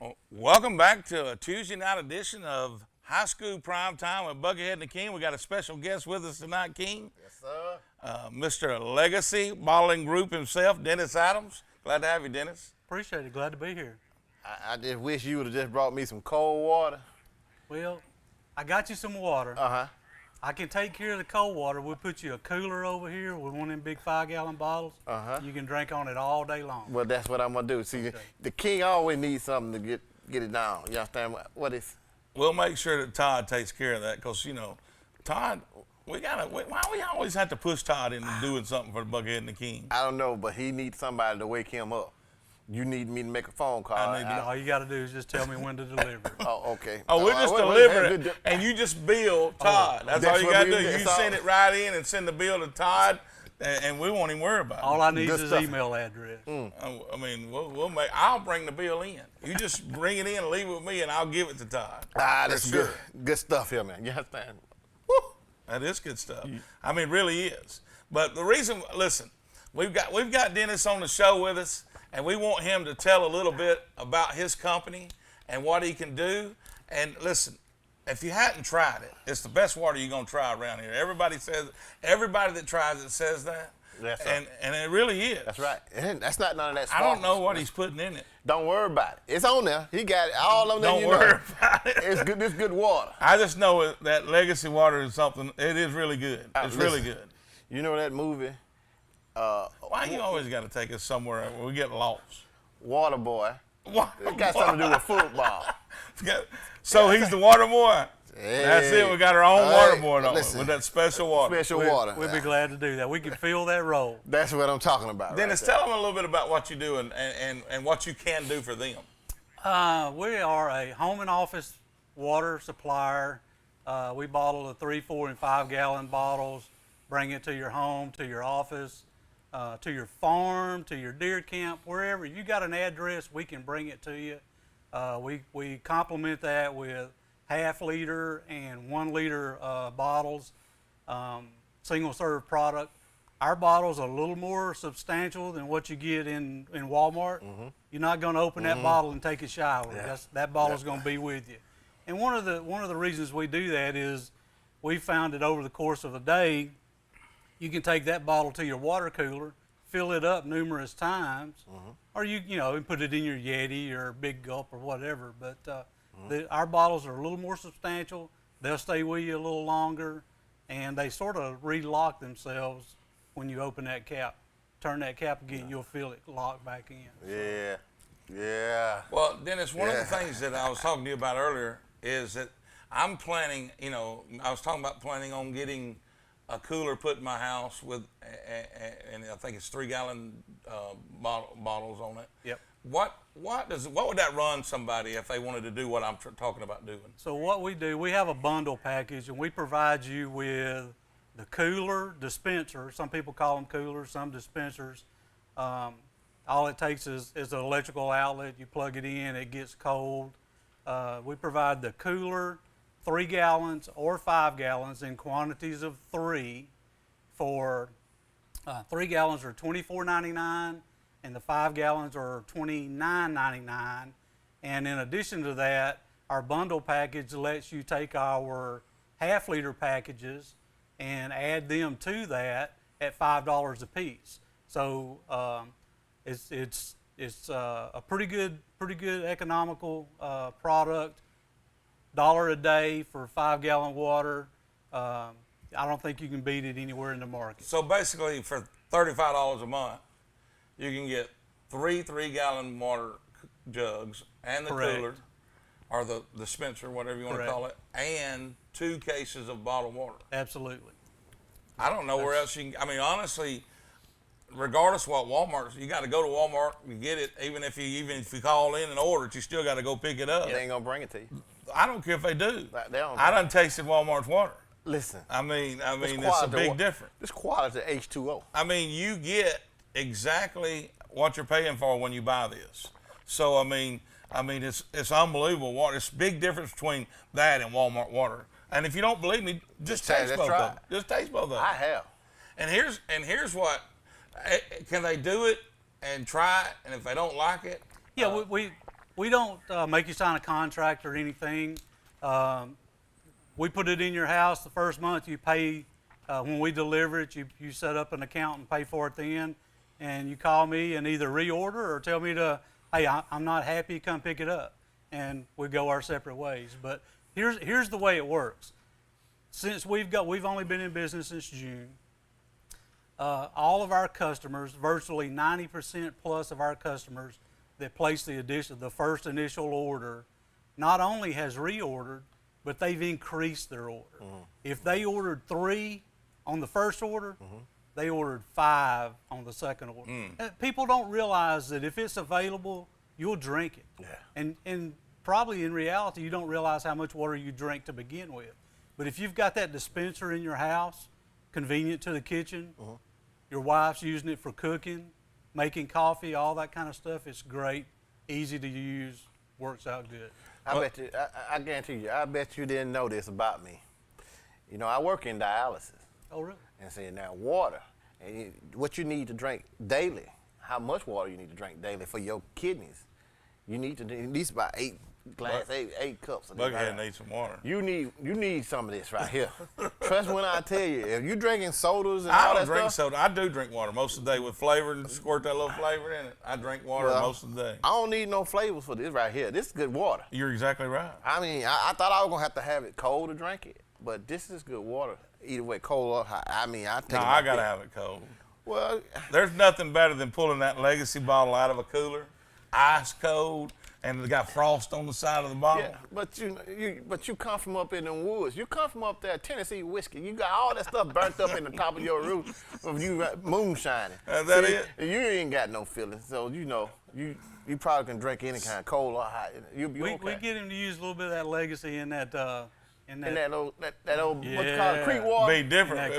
Well, welcome back to a Tuesday night edition of High School Prime Time with Buckethead and the King. We got a special guest with us tonight, King. Yes, sir. Mr. Legacy Bottling Group himself, Dennis Adams. Glad to have you, Dennis. Appreciate it. Glad to be here. I just wish you would have just brought me some cold water. Well, I got you some water. Uh-huh. I can take care of the cold water. We'll put you a cooler over here with one of them big 5-gallon bottles. Uh-huh. You can drink on it all day long. Well, that's what I'm going to do. See, Okay. the king always needs something to get it down. You understand what is? We'll make sure that Todd takes care of that because, Todd, why we always have to push Todd into doing something for the Buckethead and the King? I don't know, but he needs somebody to wake him up. You need me to make a phone call. All you got to do is just tell me when to deliver. Oh, okay. Oh, we'll just deliver it, and you just bill Todd. That's all you got to do. You send it right in and send the bill to Todd, and we won't even worry about it. All I need Good is stuff. email address. I mean, I'll bring the bill in. You just bring it in and leave it with me, and I'll give it to Todd. That's For sure. good stuff here, man. You understand? Woo, that is good stuff. I mean, it really is. But the reason, listen, we've got Dennis on the show with us, and we want him to tell a little bit about his company and what he can do. And listen, if you hadn't tried it, it's the best water you're gonna try around here. Everybody that tries it says that. That's and it really is. That's right. And that's not none of that. I don't know what he's putting in it. Don't worry about it. It's on there. He got it. All of them. Don't worry about it. It's good. It's good water. I just know that Legacy water is something. It is really good. It's really Listen, good. You know that movie? Why you always got to take us somewhere where we get lost? Water Boy. Why? It got something to do with football. So he's the water boy. That's it. We got our own water boy, don't we? listen. With that special water. Special water. We'd be glad to do that. We can fill that role. That's what I'm talking about. Dennis, right there. tell them a little bit about what you do and what you can do for them. We are a home and office water supplier. We bottle the 3, 4, and 5-gallon bottles, bring it to your home, to your office, to your farm, to your deer camp, wherever. You got an address, we can bring it to you. We complement that with half-liter and 1-liter bottles, single-serve product. Our bottles are a little more substantial than what you get in Walmart. Mm-hmm. You're not going to open that bottle and take a shower. Yeah. That bottle's going to be with you. And one of the reasons we do that is we found that over the course of a day, you can take that bottle to your water cooler, fill it up numerous times, or you put it in your Yeti or Big Gulp or whatever. But our bottles are a little more substantial. They'll stay with you a little longer, and they sort of relock themselves when you open that cap. Turn that cap again, you'll feel it lock back in. Yeah. Yeah. Well, Dennis, one of the things that I was talking to you about earlier is that I'm planning, I was talking about planning on getting a cooler put in my house with, and I think it's 3-gallon bottles on it. Yep. What would that run somebody if they wanted to do what I'm talking about doing? So what we do, we have a bundle package, and we provide you with the cooler dispenser. Some people call them coolers, some dispensers. All it takes is an electrical outlet. You plug it in, it gets cold. We provide the cooler, 3 gallons or 5 gallons in quantities of 3 for 3 gallons are $24.99 and the 5 gallons are $29.99. And in addition to that, our bundle package lets you take our half-liter packages and add them to that at $5 a piece. So it's a pretty good economical product. $1 a day for 5-gallon water. I don't think you can beat it anywhere in the market. So basically, for $35 a month, you can get 3-gallon water jugs and the Correct. cooler, or the dispenser, whatever you want Correct. to call it, and 2 cases of bottled water. Absolutely. I don't know where else you can. I mean, honestly, regardless of what Walmart, you got to go to Walmart and get it. Even if you call in and order it, you still got to go pick it up. They ain't gonna bring it to you. I don't care if they do. They don't. I done tasted Walmart's water. Listen. I mean, it's a quality big wa- difference. This quality H2O. I mean, you get exactly what you're paying for when you buy this. So I mean, it's unbelievable water. It's a big difference between that and Walmart water. And if you don't believe me, just taste let's both try of them. Just taste both of them. I have. And here's what. Can they do it and try it? And if they don't like it, Yeah, We don't make you sign a contract or anything. We put it in your house the first month. You pay when we deliver it. You set up an account and pay for it then, and you call me and either reorder or tell me to, hey, I'm not happy. Come pick it up, and we go our separate ways. But here's the way it works. Since we've only been in business since June. All of our customers, virtually 90% plus of our customers that place the first initial order, not only has reordered, but they've increased their order. Mm-hmm. If they ordered 3 on the first order, they ordered 5 on the second order. People don't realize that if it's available, you'll drink it. Yeah. And probably in reality, you don't realize how much water you drink to begin with. But if you've got that dispenser in your house, convenient to the kitchen, your wife's using it for cooking, making coffee, all that kind of stuff, it's great, easy to use, works out good. I guarantee you, I bet you didn't know this about me. You know, I work in dialysis. Oh, really? And saying now water, and what you need to drink daily, how much water you need to drink daily for your kidneys. You need to at least about 8 cups. Buckethead needs some water. You need some of this right here. Trust me when I tell you, if you're drinking sodas and all I that don't drink stuff, soda. I do drink water most of the day with flavor and squirt that little flavor in it. I drink water most of the day. I don't need no flavors for this right here. This is good water. You're exactly right. I mean, I thought I was gonna have it cold to drink it, but this is good water. Either way, cold or hot. I mean, I take. No, I gotta have it cold. Well, there's nothing better than pulling that Legacy bottle out of a cooler, ice cold. And it got frost on the side of the bottle. Yeah, but you come from up in the woods. You come from up there, Tennessee whiskey. You got all that stuff burnt up in the top of your roof of you moonshining. Is that it? You ain't got no feelings, so you know you probably can drink any kind, cold or hot. You'll be okay. We get him to use a little bit of that Legacy in that. And that old yeah, what you call it, creek water. Be different.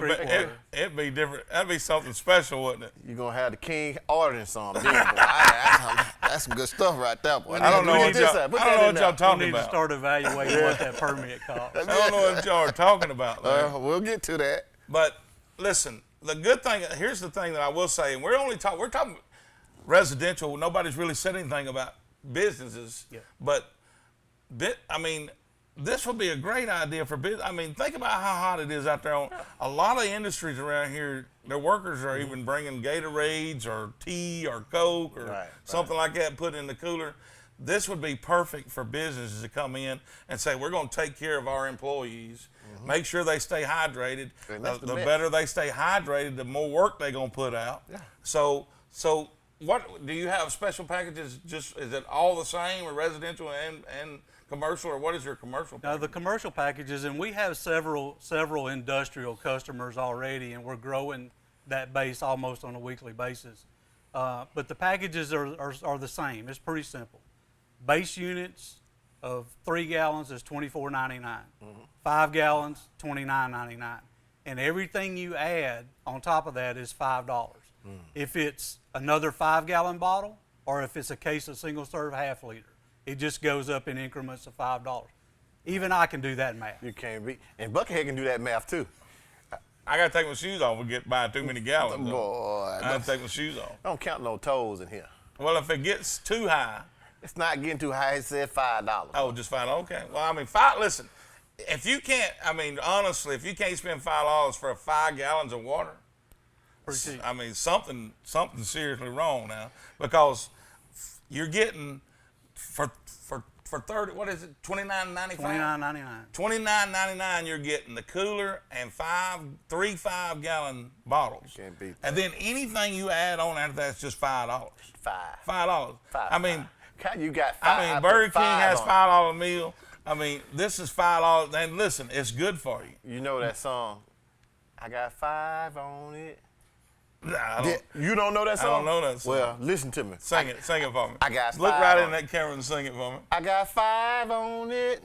It'd be different. That'd be something special, wouldn't it? You're gonna have the king ordering some. That's some good stuff right there, boy. I don't know what y'all talking we need about. To start evaluating what that permit costs. I don't know what y'all are talking about. We'll get to that. But listen, the good thing. Here's the thing that I will say, and we're talking residential. Nobody's really said anything about businesses. Yeah. But I mean. This would be a great idea for business. I mean, think about how hot it is out there. A lot of industries around here, their workers are even bringing Gatorades or tea or Coke or something like that, put in the cooler. This would be perfect for businesses to come in and say, we're going to take care of our employees, make sure they stay hydrated. The better they stay hydrated, the more work they're going to put out. Yeah. So what do you have special packages? Is it all the same, or residential and commercial, or what is your commercial package? Now, the commercial packages, and we have several industrial customers already, and we're growing that base almost on a weekly basis. But the packages are the same. It's pretty simple. Base units of 3 gallons is $24.99. 5 gallons, $29.99. And everything you add on top of that is $5. If it's another 5-gallon bottle, or if it's a case of single-serve half-liter, it just goes up in increments of $5. Even I can do that math. You can't beat. And Buckethead can do that math too. I got to take my shoes off and get by too many gallons. Boy, I got to take my shoes off. Don't count no toes in here. Well, if it gets too high. It's not getting too high. It said $5. Oh, just $5. Okay. Well, I mean, $5. Listen, if you can't, I mean, honestly, if you can't spend $5 for 5 gallons of water, I mean, something seriously wrong now, because you're getting for 30, what is it, $29.95? $29.99. $29.99. You're getting the cooler and 3 5-gallon bottles. You can't beat that. And then anything you add on after that's just $5. $5. I mean, you got $5. I mean, Burger King has $5 a meal. I mean, this is $5. And listen, it's good for you. You know that song? I got 5 on it. Nah, you don't know that song? I don't know that song. Well, listen to me. Sing it for me. I got 5. Look right in that camera and sing it for me. I got 5 on it.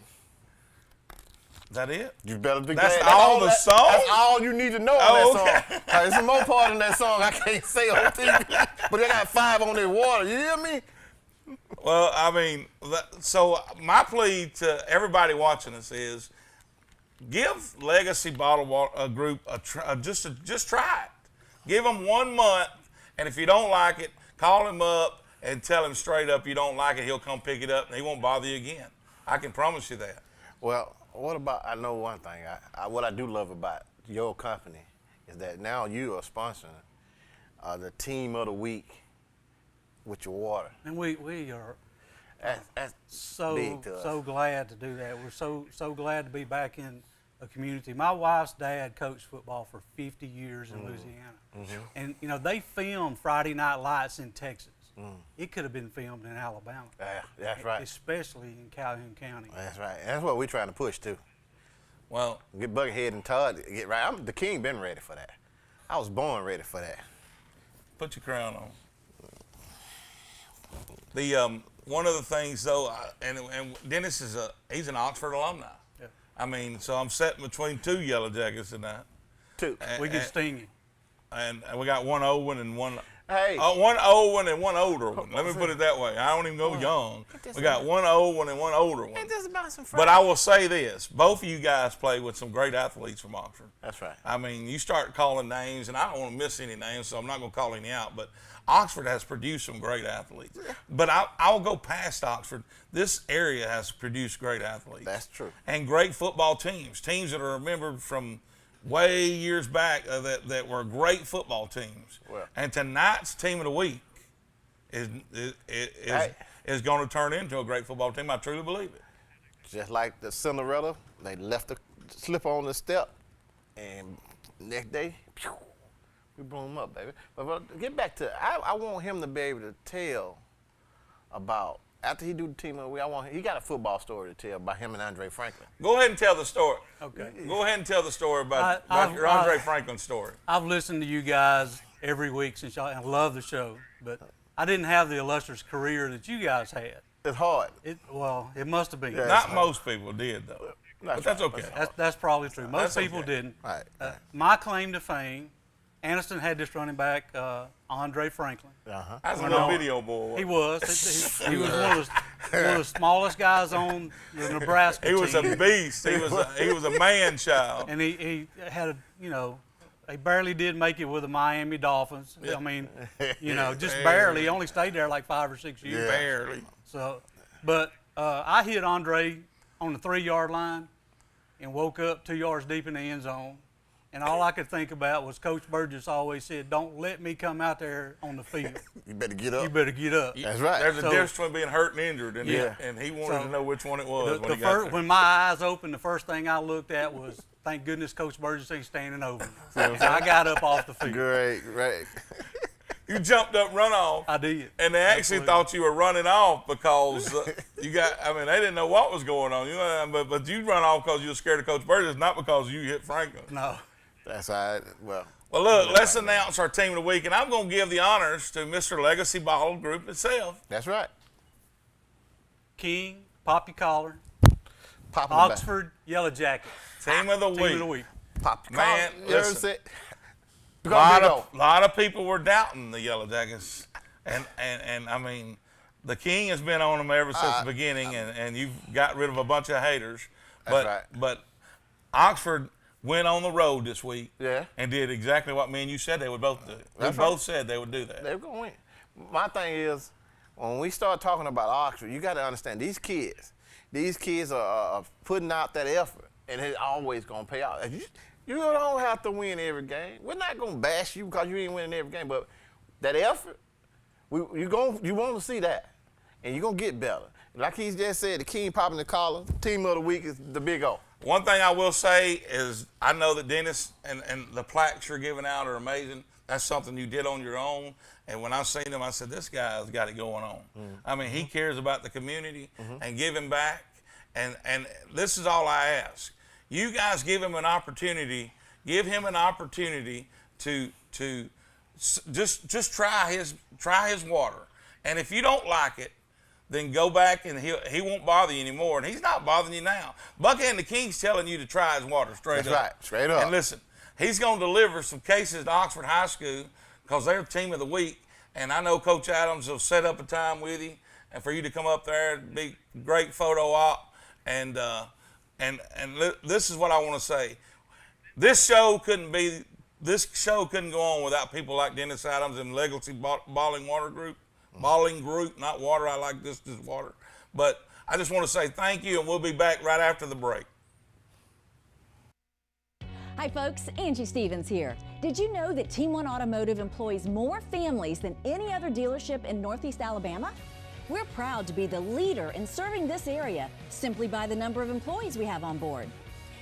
Is that it? You better be That's glad. all the song? That's all you need to know on that song. There's some more part in that song I can't say on TV. But I got 5 on that water. You hear me? Well, I mean, so my plea to everybody watching us is give Legacy Bottled Water Group just try it. Give them 1 month, and if you don't like it, call them up and tell him straight up you don't like it, he'll come pick it up and he won't bother you again. I can promise you that. Well, what about, I know one thing, what I do love about your company is that now you are sponsoring the team of the week with your water. And we are That's so big to us. so glad to do that. We're so glad to be back in a community. My wife's dad coached football for 50 years in Louisiana, and you know they filmed Friday Night Lights in Texas. It could have been filmed in Alabama. That's right. Especially in Calhoun County. That's right. That's what we're trying to push too. Well, Get Buckethead and Todd to get right. The King been ready for that. I was born ready for that. put your crown on. The one of the things though, and Dennis he's an Oxford alumni. Yeah. I mean, so I'm sitting between two Yellow Jackets tonight. Two. We can sting you. And we got one old one and one. Hey. One old one and one older one. Let me put it that way. I don't even go young. We got one old one and one older one. Ain't this about some But I will say this: both of you guys play with some great athletes from Oxford. That's right. I mean, you start calling names, and I don't want to miss any names, so I'm not going to call any out. But Oxford has produced some great athletes. But I'll go past Oxford. This area has produced great athletes. That's true. And great football teams that are remembered from way years back that were great football teams. Well. And tonight's team of the week is going to turn into a great football team. I truly believe it. Just like the Cinderella, they left the slip on the step, and next day, pew, we blew him up, baby. But get back to, I want him to be able to tell about, after he do the team of the week, he got a football story to tell about him and Andre Franklin. Go ahead and tell the story. Okay. Go ahead and tell the story about I've- your Andre Franklin story. I've listened to you guys every week since y'all, and I love the show, but I didn't have the illustrious career that you guys had. It's hard. It must have been. Yeah. Not most people did, though. But that's okay. That's probably true. Most That's people okay. didn't. Right. My claim to fame, Aniston had this running back, Andre Franklin. Uh-huh. That's a Well, little no, video boy. He was. He was one of the smallest guys on the Nebraska He was a team. beast. He was a man child. And he had he barely did make it with the Miami Dolphins. I mean, just barely. He only stayed there like 5 or 6 years. Barely. So, but I hit Andre on the 3-yard line and woke up 2 yards deep in the end zone. And all I could think about was Coach Burgess always said, "Don't let me come out there on the field. You better get up. You better get up." That's right. There's a So- difference between being hurt and injured, and Yeah. he wanted So, to know which one it was when he got there. When my eyes opened, the first thing I looked at was, thank goodness Coach Burgess ain't standing over me. So I got up off the field. Great, right. You jumped up, run off. I did. And they actually Absolutely. thought you were running off because they didn't know what was going on. But you run off because you were scared of Coach Burgess, not because you hit Franklin. No. That's all right. Well, Look, let's announce our team of the week, and I'm going to give the honors to Mr. Legacy Bottle Group itself. that's right. King, pop your collar, Pop 'em back. Oxford Yellow Jacket. Team of the Team week. of the week. Pop your Man, collar. You ever listen. said- A Go. lot of people were doubting the Yellow Jackets, and I mean, the King has been on them ever since the beginning, and you've got rid of a bunch of haters. That's right. But Oxford went on the road this week, Yeah. and did exactly what me and you said they would both do. That's We right. both said they would do that. They're going to win. My thing is, when we start talking about Oxford, you got to understand these kids are putting out that effort, and it's always going to pay out. You don't have to win every game. We're not going to bash you because you ain't winning every game, but that effort, you want to see that, and you're going to get better. Like he just said, the King popping the collar, team of the week is the Big O. One thing I will say is I know that Dennis and the plaques you're giving out are amazing. That's something you did on your own. And when I seen him, I said, this guy's got it going on. I mean, he cares about the community and giving back. And this is all I ask. You guys give him an opportunity. Give him an opportunity to just try his water. And if you don't like it, then go back and he won't bother you anymore. And he's not bothering you now. Buckethead and the King's telling you to try his water straight That's up. right, straight up. And listen, he's going to deliver some cases to Oxford High School because they're team of the week. And I know Coach Adams will set up a time with you and for you to come up there. It'd be a great photo op. And this is what I want to say. This show couldn't go on without people like Dennis Adams and Legacy Bottling Water Group. bottling group, not water. I like this water. But I just want to say thank you, and we'll be back right after the break. Hi folks, Angie Stevens here. Did you know that Team One Automotive employs more families than any other dealership in Northeast Alabama? We're proud to be the leader in serving this area simply by the number of employees we have on board.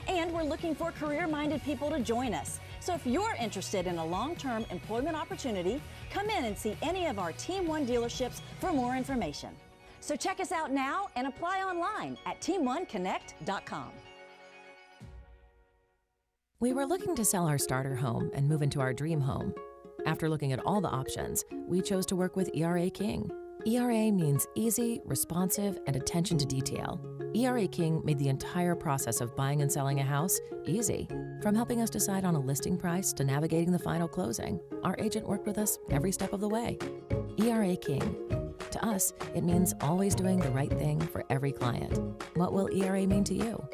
And we're looking for career-minded people to join us. So if you're interested in a long-term employment opportunity, come in and see any of our Team One dealerships for more information. So check us out now and apply online at teamoneconnect.com. We were looking to sell our starter home and move into our dream home. After looking at all the options, we chose to work with ERA King. ERA means easy, responsive, and attention to detail. ERA King made the entire process of buying and selling a house easy. From helping us decide on a listing price to navigating the final closing, our agent worked with us every step of the way. ERA King. To us, it means always doing the right thing for every client. What will ERA mean to you?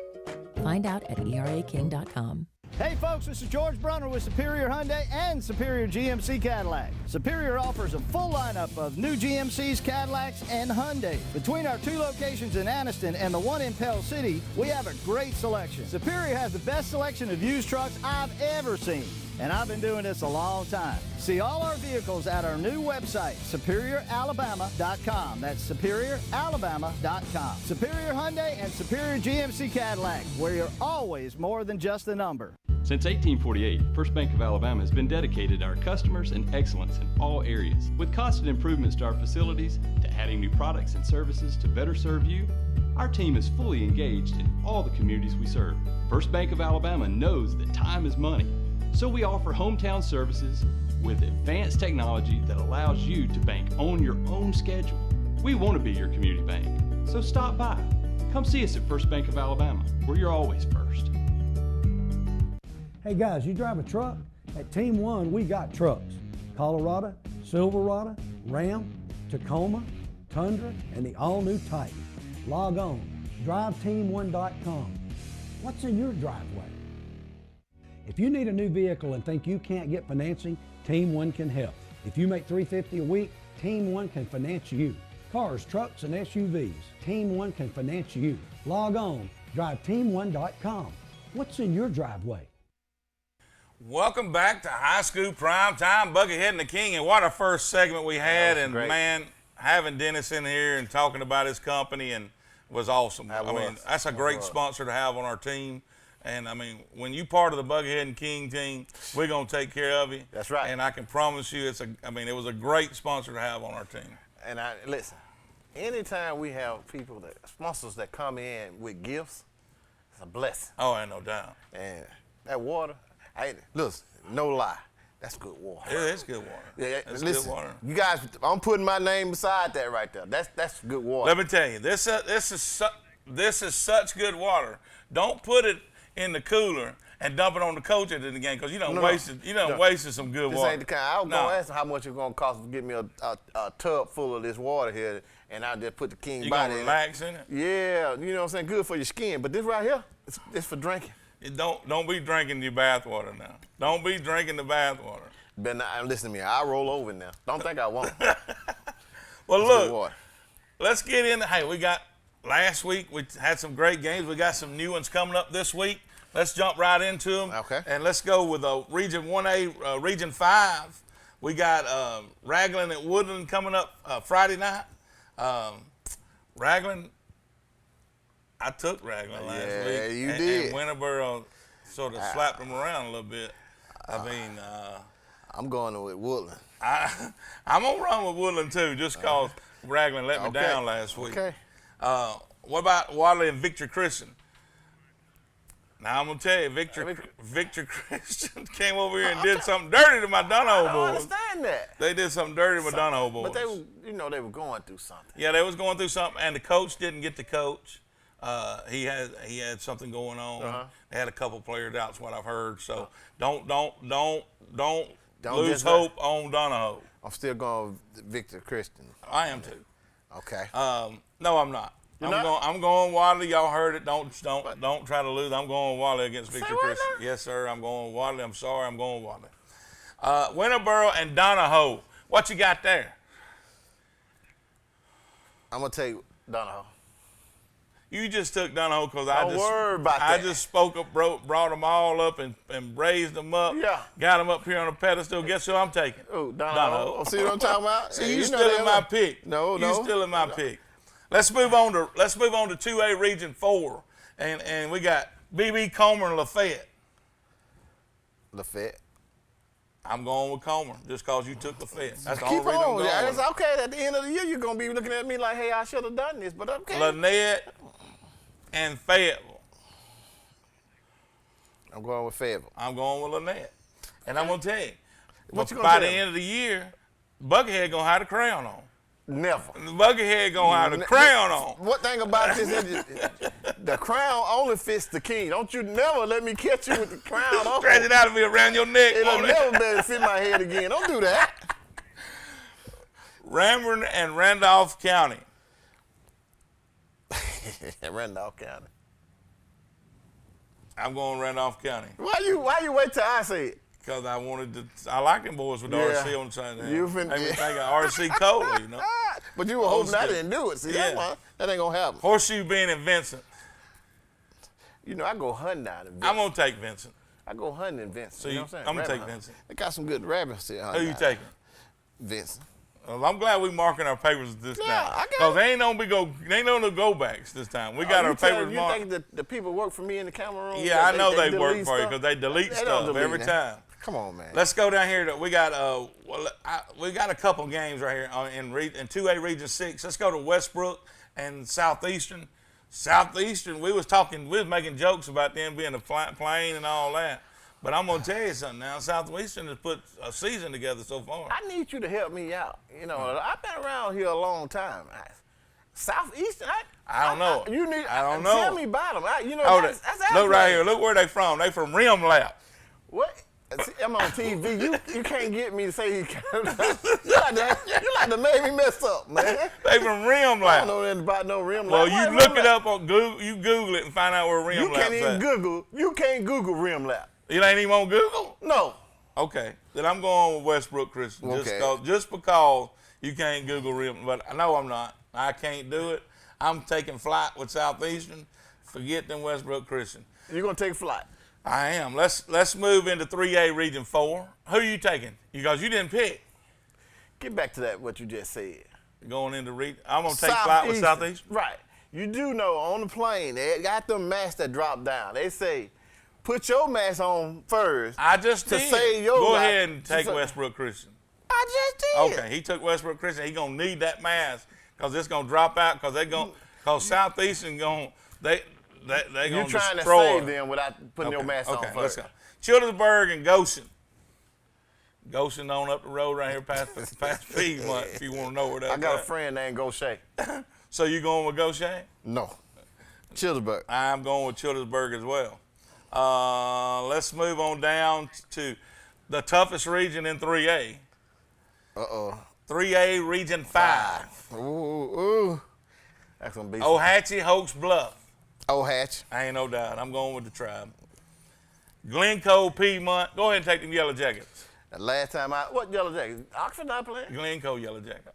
Find out at eraking.com. Hey folks, this is George Brunner with Superior Hyundai and Superior GMC Cadillac. Superior offers a full lineup of new GMCs, Cadillacs, and Hyundais. Between our 2 locations in Anniston and the one in Pell City, we have a great selection. Superior has the best selection of used trucks I've ever seen, and I've been doing this a long time. See all our vehicles at our new website, SuperiorAlabama.com. That's SuperiorAlabama.com. Superior Hyundai and Superior GMC Cadillac, where you're always more than just a number. Since 1848, First Bank of Alabama has been dedicated to our customers and excellence in all areas. With constant improvements to our facilities, to adding new products and services to better serve you, our team is fully engaged in all the communities we serve. First Bank of Alabama knows that time is money, so we offer hometown services with advanced technology that allows you to bank on your own schedule. We want to be your community bank, so stop by. Come see us at First Bank of Alabama, where you're always first. Hey guys, you drive a truck? At Team One, we got trucks. Colorado, Silverado, Ram, Tacoma, Tundra, and the all-new Titan. Log on, driveteam1.com. What's in your driveway? If you need a new vehicle and think you can't get financing, Team One can help. If you make $350 a week, Team One can finance you. Cars, trucks, and SUVs, Team One can finance you. Log on, driveteam1.com. What's in your driveway? Welcome back to High School Prime Time, Buckethead and the King, and what a first segment we had, and great. Man, having Dennis in here and talking about his company and was awesome. I mean, that's a great sponsor to have on our team, and I mean, when you part of the Buckethead and King team, we're gonna take care of you. That's right. And I can promise you, it was a great sponsor to have on our team. And listen, anytime we have sponsors that come in with gifts, it's a blessing. Oh, ain't no doubt. And that water, look, no lie, that's good water. It is good water. Yeah, it's listen, good water. You guys, I'm putting my name beside that right there. That's good water. Let me tell you, this is such good water. Don't put it in the cooler and dump it on the coach at the game, because you done wasted some good this water. Ain't the kind. I was gonna ask him how much it's gonna cost to get me a tub full of this water here, and I just put the King You body gonna in relax in it? Yeah, you know what I'm saying? Good for your skin. But this right here, it's for drinking. Don't be drinking your bath water now. Don't be drinking the bath water. But now, listen to me, I'll roll over now. Don't think I won't. Well, look, let's get in. Hey, last week we had some great games. We got some new ones coming up this week. Let's jump right into them. Okay. And let's go with Region 1A, Region 5. We got Ragland at Woodland coming up Friday night. Ragland, I took Ragland last week. Yeah, you did. And Winterboro sort of slapped them around a little bit. I mean, I'm going with Woodland. I'm going to run with Woodland too, just because Ragland let me down last week. Okay. What about Wadley and Victor Christian? Now I'm gonna tell you, Victor Christian came over here and did something dirty to my Donahoe boys. I don't understand that. They did something dirty to my Donahoe boys. But they were going through something. Yeah, they was going through something, and the coach didn't get to coach. He had something going on. They had a couple players out, is what I've heard. So don't lose hope on Donahoe. I'm still going with Victor Christian. I am too. Okay. No, I'm not. I'm going Wadley. Y'all heard it. Don't try to lose. I'm going Wadley against Victor Christian. Yes, sir. I'm going Wadley. I'm sorry. I'm going Wadley. Winterboro and Donahoe. What you got there? I'm gonna take Donahoe. You just took Donahoe because Don't worry about I that. just spoke up, brought them all up and raised them up. Yeah. Got them up here on a pedestal. Guess who I'm taking? Oh, Donahoe. See what I'm talking about? See, Hey, you know still that in my one. pick. No. You still in my pick. Let's move on to 2A Region 4, and we got BB Comer and Lafayette. Lafayette. I'm going with Comer just because you took Lafayette. That's the Keep only reason I'm on. going. Yeah, with it's okay. At the end of the year, you're gonna be looking at me like, hey, I should have done this, but okay. Lynette and Fayetteville. I'm going with Fayetteville. I'm going with Lynette. And I'm going to tell you, What you gonna by tell the me? end of the year, Buckethead going to have the crown on. Never. Buckethead going to have the crown on. What thing about this is the crown only fits the king. Don't you never let me catch you with the crown on. Stretch it out of me around your neck. It'll won't it? never be able to fit my head again. Don't do that. Ramburn and Randolph County. Randolph County. I'm going Randolph County Why you wait till I say it? because I wanted to. I like them boys with the Yeah. RC on the side. You They fin- me think of RC Cola, you know. But you were hoping I State. didn't do it. See, Yeah. that ain't gonna happen. Horseshoe Bend and Vincent. You know, I go hunting down in Vincent. I'm going to take Vincent. I go hunting in Vincent. So you know what I'm saying? I'm going to Rabbit take hunting. Vincent. They got some good rabbits here. Who you taking? Vincent. Well, I'm glad we marking our papers this Yeah, time I got because it. they ain't no go backs this time. We got our papers You marked. think the people work for me in the camera room? Yeah, I know they delete work for you stuff? because they delete They don't stuff delete every that. time. Come on, man. Let's go down here. We got we got a couple games right here in 2A Region 6. Let's go to Westbrook and Southeastern. Southeastern, we was making jokes about them being a plane and all that. But I'm gonna tell you something now. Southeastern has put a season together so far. I need you to help me out. You know, I've been around here a long time. Southeastern, I don't know. You need. I don't know. Tell me about them. You know, Oh, that's look right here. Look where they from. They from Rim Lap. What? See, I'm on TV. You can't get me to say you like to make me mess up, man. They from Rim I Lap. don't know anything about no rim Well, lap. you look it up on Google. You Google it and find out where Rim You Lap's can't even at. Google. You can't Google rim lap. It ain't even on Google. No. Okay, then I'm going with Westbrook Christian. Okay. Just because you can't Google Rim, but I know I'm not. I can't do it. I'm taking flight with Southeastern. Forget them Westbrook Christian. You're gonna take flight. I am. Let's move into 3A Region 4. Who are you taking? Because you didn't pick. Get back to that. What you just said. Going into region. I'm gonna take flight with Southeastern. Right. You do know on the plane they got them masks that drop down. They say, put your mask on first. I just to did. save your Go life. ahead and take So- Westbrook Christian. I just did. Okay, he took Westbrook Christian. He gonna need that mask because it's gonna drop out because Southeastern they gonna You're trying to destroy. save them without putting your mask on let's first. go. Childersburg and Goshen. Goshen on up the road right here past Piedmont if you want to know where that's I got a at. friend named Goshen. So you going with Goshen? No. Childersburg. I'm going with Childersburg as well. Let's move on down to the toughest region in 3A. 3A Region 5. Ooh. That's gonna be Ohatchee, Hoax Bluff. Hatch. I ain't no doubt. I'm going with the tribe. Glencoe, Piedmont. Go ahead and take them Yellow Jackets. The last time what Yellow Jackets? Oxford not playing? Glencoe Yellow Jacket.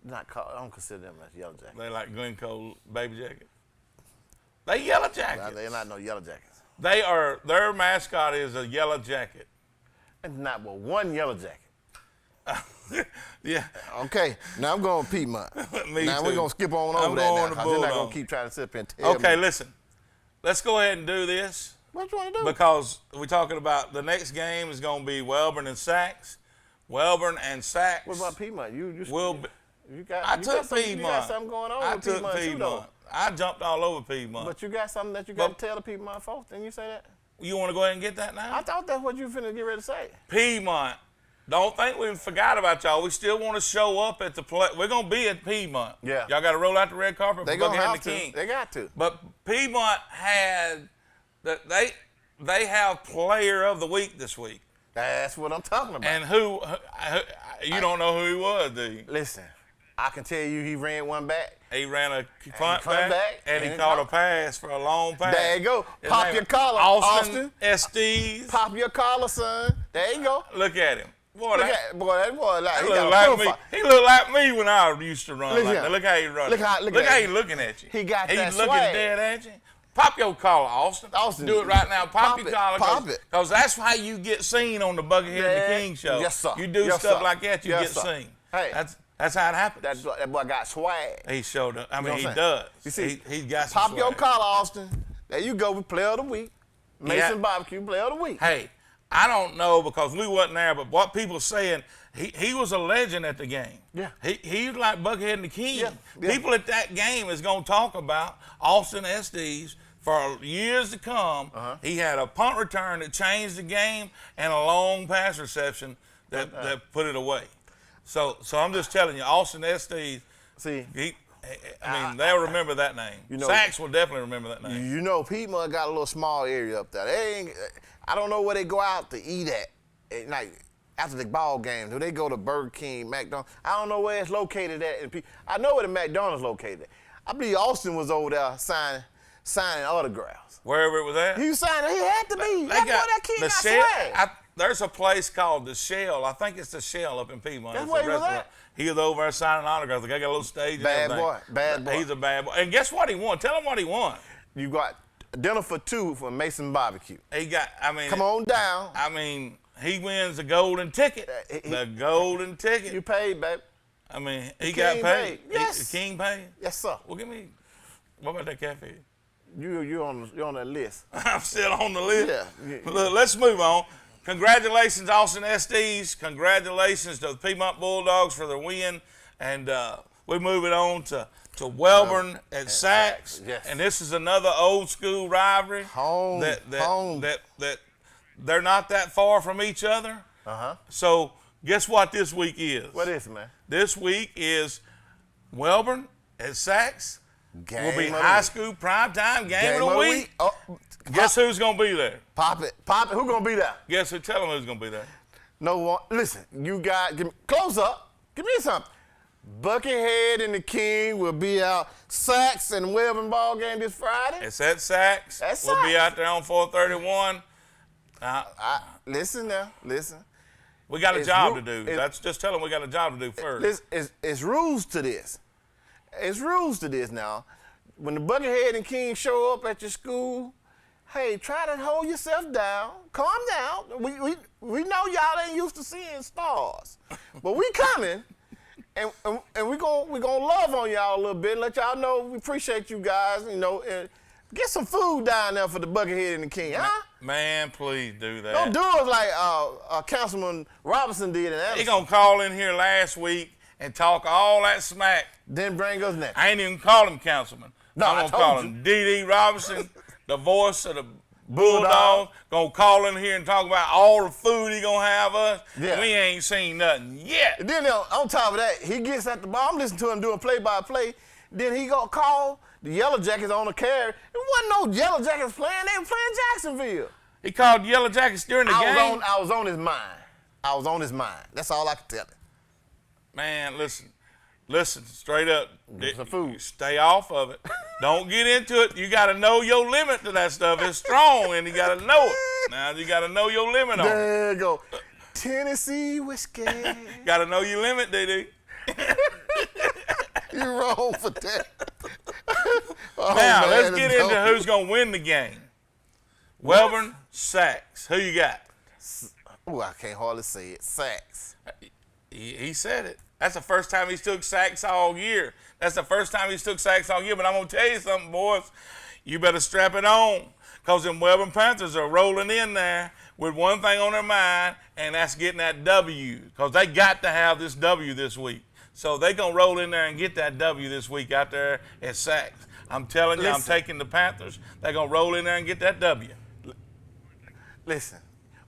Not called. I don't consider them as Yellow Jackets. They like Glencoe Baby Jacket. They Yellow Jackets. They're not no Yellow Jackets. Their mascot is a Yellow Jacket. And not but one Yellow Jacket. Yeah. Okay, now I'm going Piedmont. Me now too. we're going to skip on I'm over that now, going to because you're not going Bulldog. to keep trying to sit up and tell Okay, me. listen. Let's go ahead and do this What you want to do? because we're talking about the next game is going to be Welborn and Sachs. Welborn and Sachs. What about Piedmont? You got, I you took got some, Piedmont. You got something going on I with took Piedmont, too, though. Piedmont. I jumped all over Piedmont. But you got something that you got to tell the Piedmont folks. Didn't you say that? You want to go ahead and get that now? I thought that's what you finna get ready to say. Piedmont. Don't think we forgot about y'all. We still want to show up at the play. We're going to be at Piedmont. Yeah. Y'all got to roll out the red carpet They for gonna Buckethead have and the to. King. They got to. But Piedmont had they have player of the week this week. That's what I'm talking about. And who you don't know who he was, do you? Listen, I can tell you he ran one back. He ran a punt back, back, and he and caught a caught- pass for a long pass. There you go. His Pop name your is collar, Austin Austin. Estes. Pop your collar, son. There you go. Look at him. Boy, that boy, like, he he got look a like me. profile. He look like me when I used to run Look like here. that. Look how he running. Look how he looking at you. He got that He's looking swag. dead at you. Pop your collar, Austin. Austin, Do it right now. Pop your it, collar. pop it. Because that's how you get seen on the Buckethead and the King show. Yes, sir. You do Yes, stuff sir. like that, you Yes, get sir. seen. Hey. That's how it happens. That boy got swag. He showed up. I mean, You know he what I'm does. saying? You see, he got some pop your swag. collar, Austin. There you go with Player of the Week. Mason Yeah. Barbecue, Player of the Week. Hey, I don't know because we wasn't there, but what people saying, he was a legend at the game. Yeah. He was like Buckethead and the King. Yeah, yeah. People at that game is going to talk about Austin Estes for years to come. He had a punt return that changed the game and a long pass reception that put it away. So I'm just telling you, Austin Estes, See, they'll remember that name. You know- Sachs will definitely remember that name. you know, Piedmont got a little small area up there. I don't know where they go out to eat at night after the ball games. Do they go to Burger King, McDonald's? I don't know where it's located at. I know where the McDonald's located. I believe Austin was over there signing autographs. Wherever it was at. He was signing. He had to be. That kid the got Shell. swag. There's a place called the Shell. I think it's the Shell up in Piedmont. That's It's where a he was restaurant. at? He was over there signing autographs. Like, I got a little stage. and Bad everything. boy, bad boy. He's a bad boy. And guess what he won? Tell him what he won. You got dinner for two from Mason Barbecue. He got. I mean, Come on down. I mean, he wins the golden ticket. The golden ticket. You paid, baby. I mean, he King got paid. paid. Yes. The King paid. Yes, sir. Well, give me. What about that cafe? You're on that list. I'm still on the list. Yeah. Look, let's move on. Congratulations, Austin Estes. Congratulations to the Piedmont Bulldogs for their win. And we're moving on to Welborn at Sachs. Yes. And this is another old school rivalry. Home. That they're not that far from each other. Uh-huh. So guess what this week is? What is it, man? This week is Welborn at Sachs. Game Will be of the high week. school primetime game Game of the week. Oh, Guess who's going to be there? pop it. Who gonna be there? Guess who? Tell them who's going to be there. No one. Listen, you got close up. Give me something. Buckethead and the King will be out. Sachs and Welborn ball game this Friday. It's at Sachs. At We'll be Sachs. out there on 431. Listen now. Listen. We got a It's job ru- to do. it- That's just tell them we got a job to do first. It's rules to this. It's rules to this now. When the Buckethead and King show up at your school, hey, try to hold yourself down. Calm down. We know y'all ain't used to seeing stars, but we coming, and we gonna love on y'all a little bit. Let y'all know we appreciate you guys. You know, and get some food down there for the Buckethead and the King, huh? Man, please do that. Don't do us like Councilman Robinson did in He Anderson. going to call in here last week and talk all that smack. Then bring us next. I ain't even call him councilman. No, I'm I going to call told him D.D. Robinson, the voice of the Bulldog. Going to call in here and talk about all the food he going to have us. Yeah. We ain't seen nothing yet. And then on top of that, he gets at the ball. I'm listening to him doing play-by-play. Then he gonna call the Yellow Jackets on the carry. There wasn't no Yellow Jackets playing. They were playing Jacksonville. He called Yellow Jackets during the game. I was on his mind. I was on his mind. That's all I can tell him. Man, listen, straight up. Get some food. Stay off of it. Don't get into it. You got to know your limit to that stuff. It's strong, and you got to know it. Now you got to know your limit on it. There you go. Tennessee whiskey. Got to know your limit, DD. You're wrong for that. Oh, Now man, let's get into no. who's gonna win the game. Welborn, Sachs. Who you got? Ooh, I can't hardly say it. Sachs. He said it. That's the first time he's took sacks all year. But I'm going to tell you something, boys. You better strap it on because them Welborn Panthers are rolling in there with one thing on their mind, and that's getting that W because they got to have this W this week. So they're going to roll in there and get that W this week out there at Sachs. I'm telling you, I'm taking the Panthers. They're going to roll in there and get that W. Listen,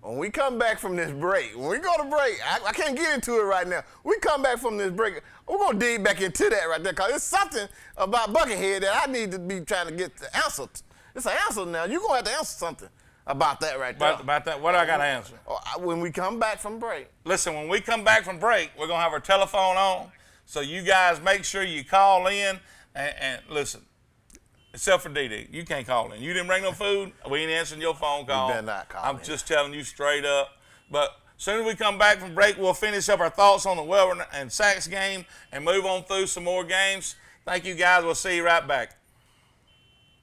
when we come back from this break, when we go to break, I can't get into it right now. We come back from this break, we're going to dig back into that right there because it's something about Buckethead that I need to be trying to get the answer. It's an answer now. You're going to have to answer something about that right there. About that, what do I got to answer? When we come back from break. Listen, when we come back from break, we're going to have our telephone on. So you guys make sure you call in and listen. Except for DD, you can't call in. You didn't bring no food. We ain't answering your phone call. You better not call I'm in. just telling you straight up. But soon as we come back from break, we'll finish up our thoughts on the Welborn and Sacs game and move on through some more games. Thank you, guys. We'll see you right back.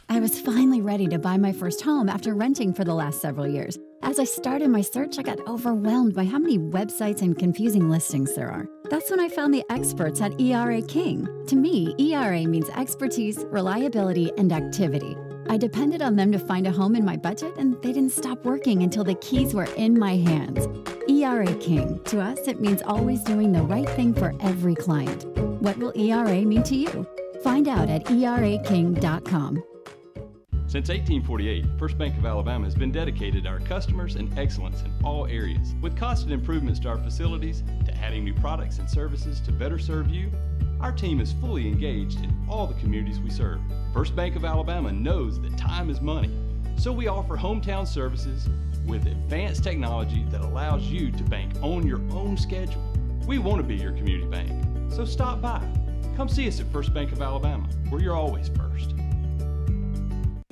I was finally ready to buy my first home after renting for the last several years. As I started my search, I got overwhelmed by how many websites and confusing listings there are. That's when I found the experts at ERA King. To me, ERA means expertise, reliability, and activity. I depended on them to find a home in my budget, and they didn't stop working until the keys were in my hands. ERA King. To us, it means always doing the right thing for every client. What will ERA mean to you? Find out at eraking.com. Since 1848, First Bank of Alabama has been dedicated to our customers and excellence in all areas. With constant improvements to our facilities, to adding new products and services to better serve you, our team is fully engaged in all the communities we serve. First Bank of Alabama knows that time is money, so we offer hometown services with advanced technology that allows you to bank on your own schedule. We want to be your community bank, so stop by. Come see us at First Bank of Alabama, where you're always first.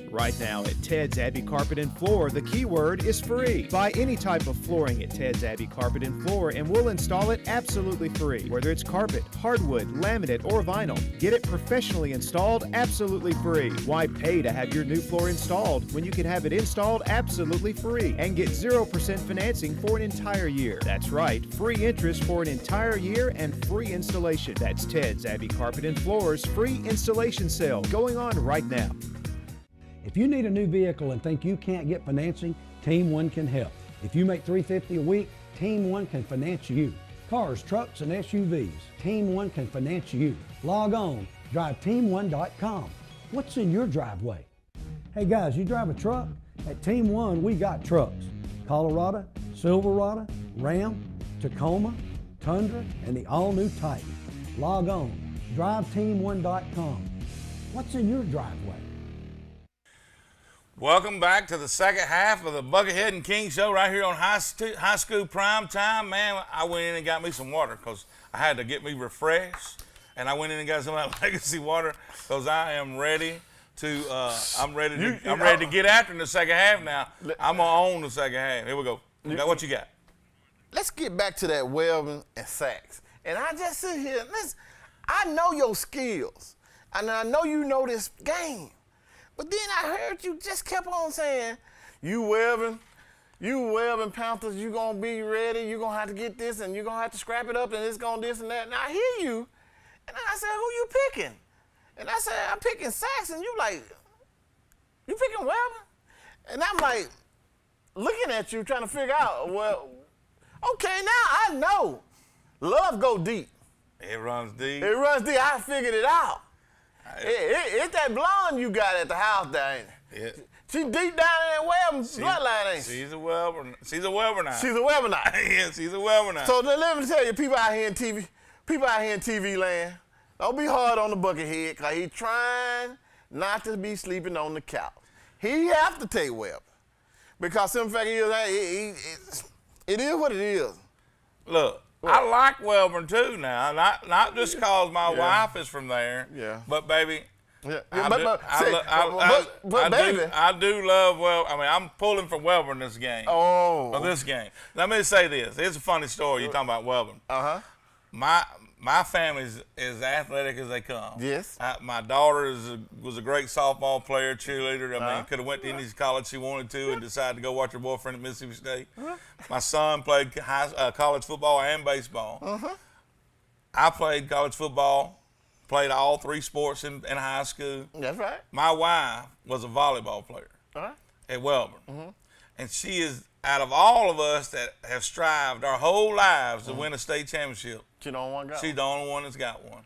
Right now at Ted's Abbey Carpet and Floor, the keyword is free. Buy any type of flooring at Ted's Abbey Carpet and Floor and we'll install it absolutely free. Whether it's carpet, hardwood, laminate, or vinyl, get it professionally installed absolutely free. Why pay to have your new floor installed when you can have it installed absolutely free and get 0% financing for an entire year? That's right, free interest for an entire year and free installation. That's Ted's Abbey Carpet and Floor's free installation sale going on right now. If you need a new vehicle and think you can't get financing, Team One can help. If you make $350 a week, Team One can finance you. Cars, trucks, and SUVs, Team One can finance you. Log on, driveteam1.com. What's in your driveway? Hey guys, you drive a truck? At Team One, we got trucks. Colorado, Silverado, Ram, Tacoma, Tundra, and the all-new Titan. Log on, driveteam1.com. What's in your driveway? Welcome back to the second half of the Buckethead and King Show right here on High School Prime Time. Man, I went in and got me some water because I had to get me refreshed. And I went in and got some of that Legacy water because I am ready to, I'm ready to get after in the second half now. I'm going to own the second half. Here we go. What you got? Let's get back to that Welborn and Sacs. And I just sit here and listen. I know your skills. And I know you know this game. But then I heard you just kept on saying, you Welborn Panthers, you gonna be ready, you gonna have to get this, and you gonna have to scrap it up, and it's gonna this and that. And I hear you, and I said, who you picking? And I said, I'm picking Sacs, and you like, you picking Welborn? And I'm like, looking at you, trying to figure out, well, okay, now I know. Love go deep. It runs deep. It runs deep. I figured it out. It's that blonde you got at the house there, ain't it? Yeah. She deep down in that Welborn bloodline, ain't she? She's a Welborn. She's a Welbornite. She's a Welbornite. Yeah, she's a Welbornite. So let me tell you, people out here in TV land, don't be hard on the Buckethead, because he's trying not to be sleeping on the couch. He have to take Welborn. Because in fact, it is what it is. Look. I like Welborn too now, not just cause my wife is from there, but baby, I do love Welborn. I mean, I'm pulling for Welborn this game. Oh. For this game. Let me say this. It's a funny story. You're talking about Welborn. Uh-huh. My family is as athletic as they come. Yes. My daughter was a great softball player, cheerleader. I mean, could have went to any college she wanted to and decided to go watch her boyfriend at Mississippi State. My son played college football and baseball. I played college football, played all three sports in high school. That's right. My wife was a volleyball player at Welborn. And she is, out of all of us that have strived our whole lives to win a state championship, she's the only one got she's the only one that's got one.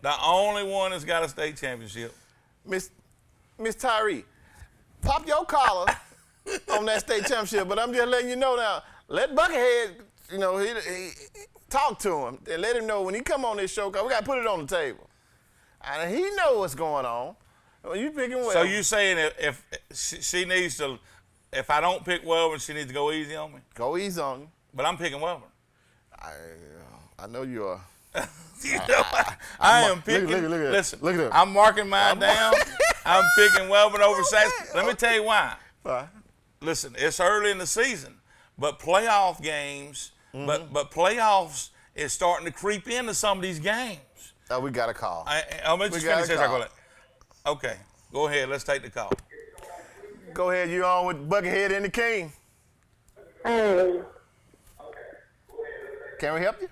The only one that's got a state championship. Miss Tyree, pop your collar on that state championship, but I'm just letting you know now, let Buckethead, he talk to him and let him know when he come on this show, because we got to put it on the table. And he know what's going on. Well, you picking well. So you saying if she needs to, if I don't pick Welborn, she needs to go easy on me? Go easy on you. But I'm picking Welborn. I know you are. I am picking. Look at listen, look at I'm marking mine down. I'm picking Welborn over Sacs. Let me tell you why. Why? Listen, it's early in the season, but playoff games, Mm-hmm. but playoffs is starting to creep into some of these games. Oh, we got a call. I'll let you We got finish a this. call. Okay, go ahead. Let's take the call. Go ahead, you on with Buckethead and the King. Hey. Can we help you?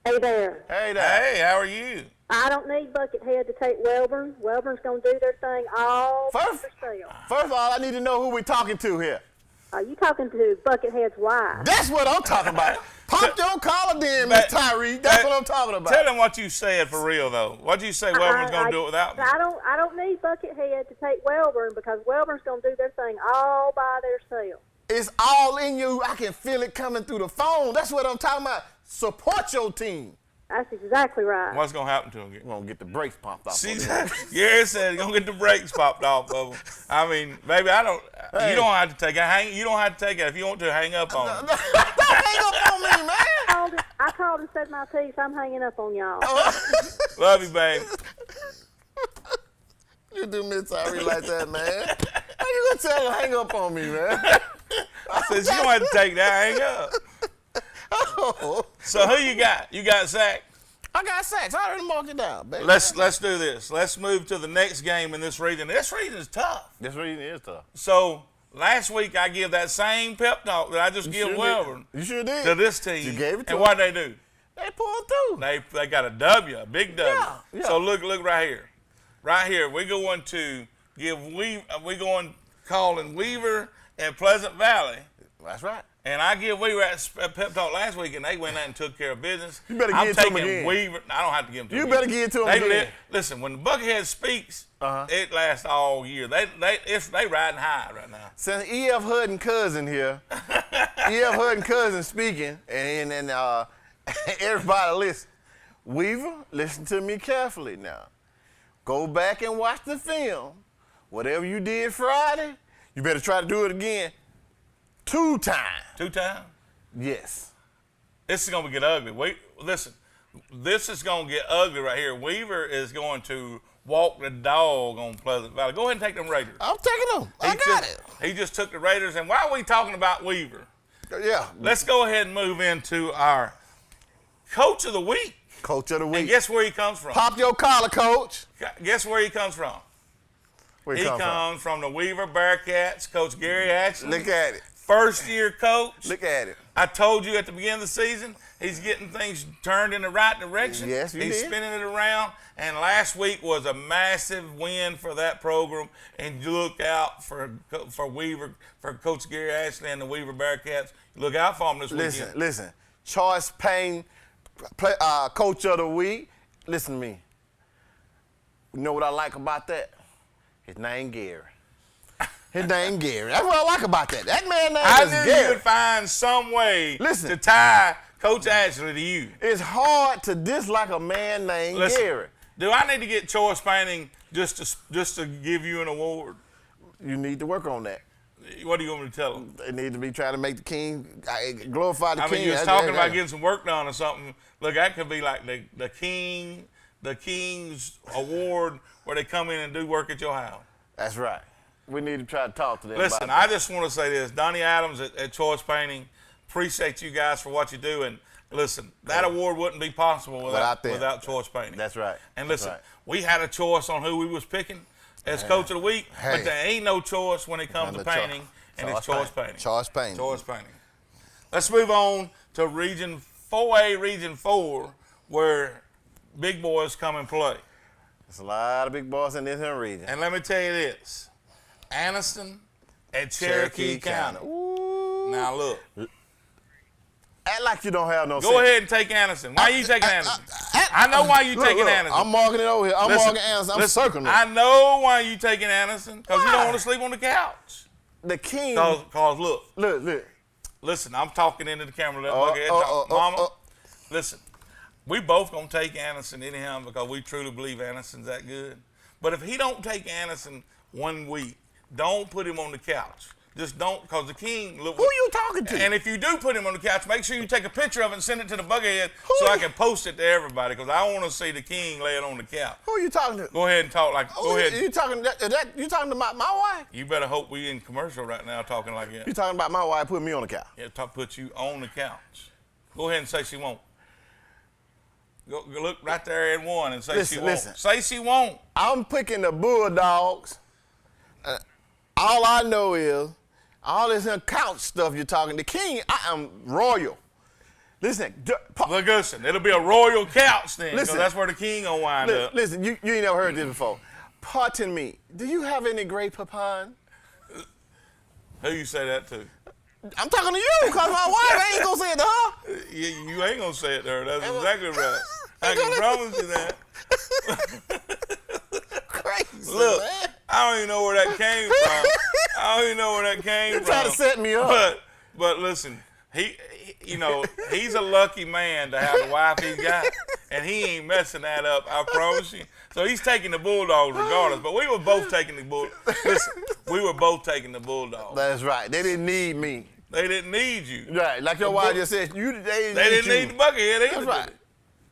Hey there. Hey there. Hey, how are you? I don't need Buckethead to take Welborn. Welborn's going to do their thing all by First themselves. of all, I need to know who we're talking to here. Are you talking to Buckethead's wife? That's what I'm talking about. Pop your collar then, But- Miss Tyree. That's what I'm talking about. Tell them what you said for real, though. What'd you say Welborn's going to do it without me? I don't need Buckethead to take Welborn because Welborn's going to do their thing all by themselves. It's all in you. I can feel it coming through the phone. That's what I'm talking about. Support your team. That's exactly right. What's going to happen to him? We're going to get the brakes pumped off. See, of them. Gary said he's going to get the brakes popped off of him. I mean, baby, you don't have to take it. You don't have to take it. If you want to, hang up on him. Don't hang up on me, man. I called and said my piece. I'm hanging up on y'all. Love you, babe. You do Miss Tyree like that, man. How you going to tell her to hang up on me, man? I said, you don't have to take that. Hang up. So who you got? You got Zach? I got sacks. I already marked it down, baby. Let's do this. Let's move to the next game in this region. This region is tough. This reading is tough. So last week I give that same pep talk that I just give sure Welborn did. You sure did. to this team. You gave it to and them. what they do? They pulled through. They got a W, a big W. Yeah. So look right here. Right here, we're going to calling Weaver and Pleasant Valley. That's right. And I give Weaver a pep talk last week, and they went out and took care of business. You better I'm give it to 'em taking again. Weaver. I don't have to give them to You him better again. give it to 'em again. Listen, when the Buckethead speaks, it lasts all year. They riding high right now. Since E.F. Hudden cousin here, E.F. Hudden cousin speaking, and everybody listen. Weaver, listen to me carefully now. Go back and watch the film. Whatever you did Friday, you better try to do it again 2 times. 2 times? Yes. This is going to get ugly. Listen, this is going to get ugly right here. Weaver is going to walk the dog on Pleasant Valley. Go ahead and take them Raiders. I'm taking them. I got it. He just took the Raiders. And why are we talking about Weaver? Yeah. Let's go ahead and move into our Coach of the Week. Coach of the week. And guess where he comes from? Pop your collar, coach. Guess where he comes from? Where He comes from the Weaver Bearcats, Coach Gary Ashley. Look at it. First-year coach. Look at it. I told you at the beginning of the season, he's getting things turned in the right direction. Yes, you He's did. spinning it around. And last week was a massive win for that program. And you look out for Weaver, for Coach Gary Ashley and the Weaver Bearcats. Look out for them this weekend. Listen. Choice Payne, Coach of the Week. Listen to me. You know what I like about that? His name Gary. His name Gary. That's what I like about that. That man name I is knew Gary. you would find some way Listen. to tie Coach Ashley to you. It's hard to dislike a man named Gary. Do I need to get choice painting just to give you an award? You need to work on that. What do you want me to tell them? They need to be trying to make the king, glorify the I king. mean, you was talking about getting some work done or something. Look, that could be like the King's Award where they come in and do work at your house. That's right. We need to try to talk to them Listen, about I that. just want to say this. Donnie Adams at Choice Painting, appreciate you guys for what you do. And listen, that award wouldn't be possible without Choice Painting. That's right. And That's listen, right. we had a choice on who we was picking as Coach of the Week, Hey. but there ain't no choice when it comes to painting, and it's Choice Painting. Choice Painting. Choice Painting. Let's move on to Region 4A, Region 4, where big boys come and play. There's a lot of big boys in this here region. And let me tell you this, Anniston at Cherokee County. Ooh. Now look. Act like you don't have no Go ahead and take Anniston. Why are you taking Anniston? I know why you taking Anniston. I'm marking it over here. I'm marking Anniston. I'm circling it. I know why you taking Anniston, because you don't want to sleep on the couch. The king. Because look. Look. Listen, I'm talking into the camera. Let Buckethead talk. Mama, listen. We both going to take Anniston anyhow because we truly believe Anniston's that good. But if he don't take Anniston 1 week, don't put him on the couch. Just don't, because the king. Look, Who you talking to? And if you do put him on the couch, make sure you take a picture of it and send it to the Buckethead so I can post it to everybody, because I want to see the king laying on the couch. Who you talking to? Go ahead and talk like. Go ahead. You talking you talking to my wife? You better hope we in commercial right now talking like that. You talking about my wife putting me on the couch? Yeah, put you on the couch. Go ahead and say she won't. Go look right there at one and say she won't. Say she won't. I'm picking the Bulldogs. All I know is all this couch stuff you're talking. The king, I am royal. Listen, listen, it'll be a royal couch then, because listen, that's where the king gonna wind up. Listen, you ain't never heard this before. Pardon me, do you have any Grey Poupon? Who you say that to? I'm talking to you, because my wife ain't gonna say it to her. You ain't gonna say it to her. That's exactly right. I can promise you that. Crazy, look, man. I don't even know where that came from. I don't even know where that came from. You're trying to set me up. But listen, he's a lucky man to have the wife he's got, and he ain't messing that up, I promise you. So he's taking the Bulldogs regardless, but we were both taking the Bulldogs. Listen, we were both taking the Bulldogs. That's right. They didn't need me. They didn't need you. Right, like your wife just said, they didn't need the Buckethead either. That's right.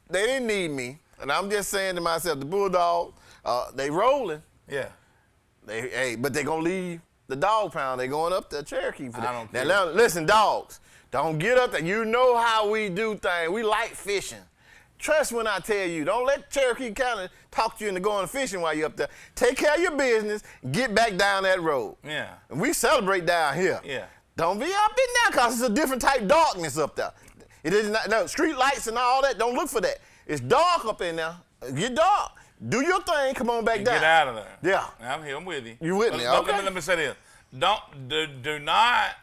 They didn't need me, and I'm just saying to myself, the Bulldogs, they rolling. Yeah. But they gonna leave the dog pound. They going up to Cherokee for that. I don't care. Now, listen, dogs, don't get up there. You know how we do things. We like fishing. Trust when I tell you. Don't let Cherokee County talk to you into going fishing while you're up there. Take care of your business. Get back down that road. Yeah. And we celebrate down here. Yeah. Don't be up in there, because it's a different type of darkness up there. It is not, no, street lights and all that, don't look for that. It's dark up in there. Get dark. Do your thing, come on back down. Get out of there. Yeah. I'm here, I'm with you. You with me, okay. Let me say this. Do not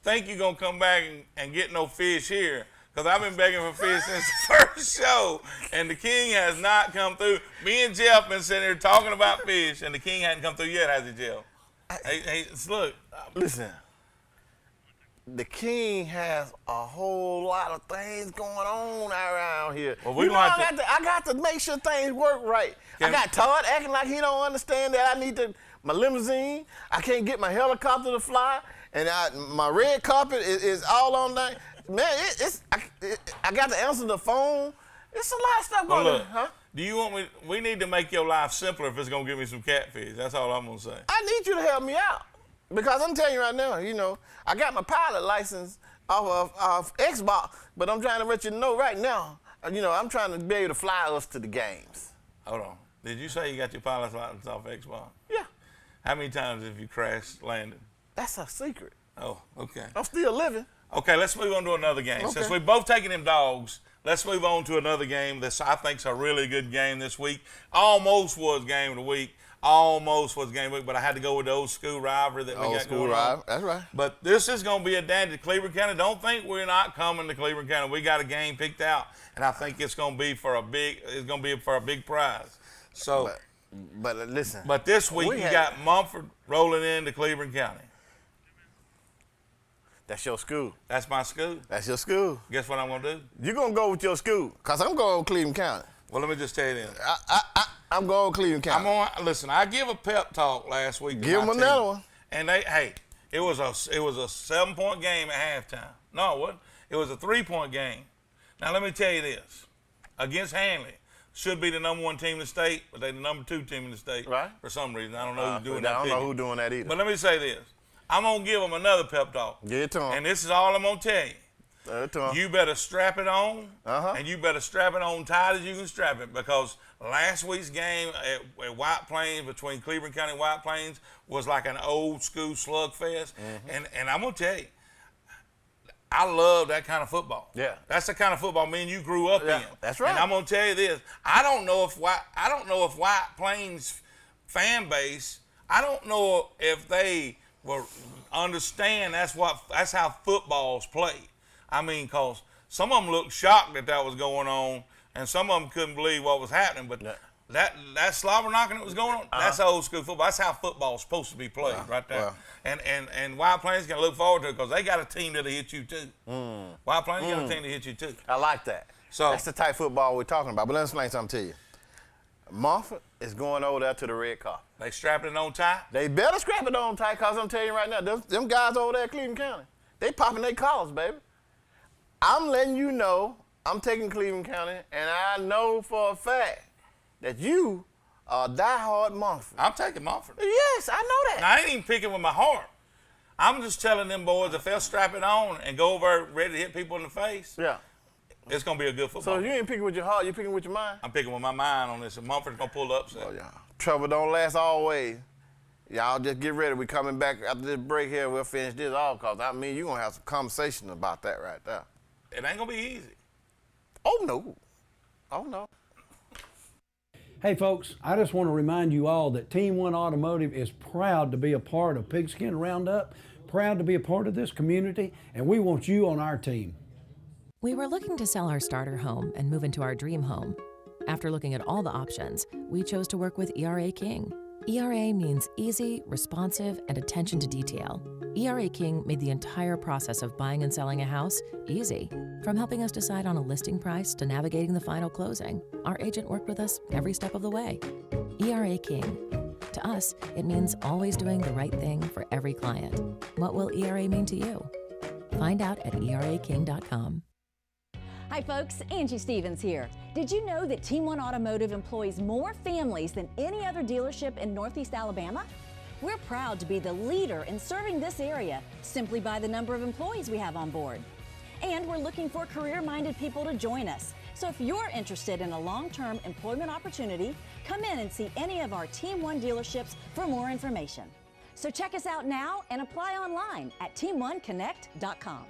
think you're going to come back and get no fish here, because I've been begging for fish since the first show, and the king has not come through. Me and Jeff been sitting here talking about fish, and the king hadn't come through yet, has he, Jeff? Hey, look. Listen. The king has a whole lot of things going on around here. Well, I got to make sure things work right. I got Todd acting like he don't understand that I need my limousine. I can't get my helicopter to fly, and my red carpet is all on that. Man, I got to answer the phone. It's a lot of stuff going on. Huh? Do you want me? We need to make your life simpler if it's gonna give me some catfish. That's all I'm gonna say. I need you to help me out. Because I'm telling you right now, I got my pilot license off of Xbox, but I'm trying to let you know right now, I'm trying to be able to fly us to the games. Hold on. Did you say you got your pilot's license off Xbox? Yeah. How many times have you crashed landed? That's a secret. Oh, okay. I'm still living. Okay, let's move on to another game. Okay. Since we've both taken them dogs, let's move on to another game that I think's a really good game this week. Almost was game of the week. Almost was game week, but I had to go with the old school rivalry that we got going on. That's right. But this is going to be a dandy to Cleveland County. Don't think we're not coming to Cleveland County. We got a game picked out, and I think it's going to be for a big prize. So, but listen. But this week you got Mumford rolling into Cleveland County. That's your school. That's my school. That's your school. Guess what I'm going to do? You're going to go with your school, because I'm going to Cleveland County. Well, let me just tell you this. I'm going to Cleveland County. Listen, I give a pep talk last week. Give them another one. And it was a 7-point game at halftime. No, it wasn't. It was a 3-point game. Now, let me tell you this. Against Hanley, should be the number 1 team in the state, but they're the number 2 team in the state. Right. For some reason. I don't know who's doing that. I don't know who's doing that either. But let me say this. I'm going to give them another pep talk. Give it to them. And this is all I'm going to tell you. You better strap it on, Uh-huh. and you better strap it on tight as you can strap it, because last week's game at White Plains, between Cleveland County and White Plains, was like an old school slugfest. Mm-hmm. And I'm going to tell you, I love that kind of football. Yeah. That's the kind of football me and you grew up in. That's right. And I'm going to tell you this. I don't know if White Plains fan base, I don't know if they will understand that's how football's played. I mean, because some of them looked shocked that was going on, and some of them couldn't believe what was happening. But that slobber knocking that was going on, that's old school football. That's how football's supposed to be played right there. And White Plains can look forward to it, because they got a team that'll hit you too. White Plains got a team to hit you too. I like that. So that's the type of football we're talking about. But let me explain something to you. Mumford is going over there to the red carpet. They strapping it on tight? They better scrap it on tight, because I'm telling you right now, them guys over there at Cleveland County, they popping their collars, baby. I'm letting you know I'm taking Cleveland County, and I know for a fact that you are a diehard Mumford. I'm taking Mumford. Yes, I know that. Now, I ain't even picking with my heart. I'm just telling them boys if they'll strap it on and go over ready to hit people in the face, Yeah. it's going to be a good football. So you ain't picking with your heart, you're picking with your mind? I'm picking with my mind on this, and Mumford's going to pull the upset. Oh, yeah. Trouble don't last always. Y'all just get ready. We coming back after this break here. We'll finish this off, because I mean, you're going to have some conversation about that right there. It ain't going to be easy. Oh, no. Oh, no. Hey folks, I just want to remind you all that Team One Automotive is proud to be a part of Pigskin Roundup, proud to be a part of this community, and we want you on our team. We were looking to sell our starter home and move into our dream home. After looking at all the options, we chose to work with ERA King. ERA means easy, responsive, and attention to detail. ERA King made the entire process of buying and selling a house easy. From helping us decide on a listing price to navigating the final closing, our agent worked with us every step of the way. ERA King. To us, it means always doing the right thing for every client. What will ERA mean to you? Find out at eraking.com. Hi folks, Angie Stevens here. Did you know that Team One Automotive employs more families than any other dealership in Northeast Alabama? We're proud to be the leader in serving this area simply by the number of employees we have on board. And we're looking for career-minded people to join us. So if you're interested in a long-term employment opportunity, come in and see any of our Team One dealerships for more information. So check us out now and apply online at teamoneconnect.com.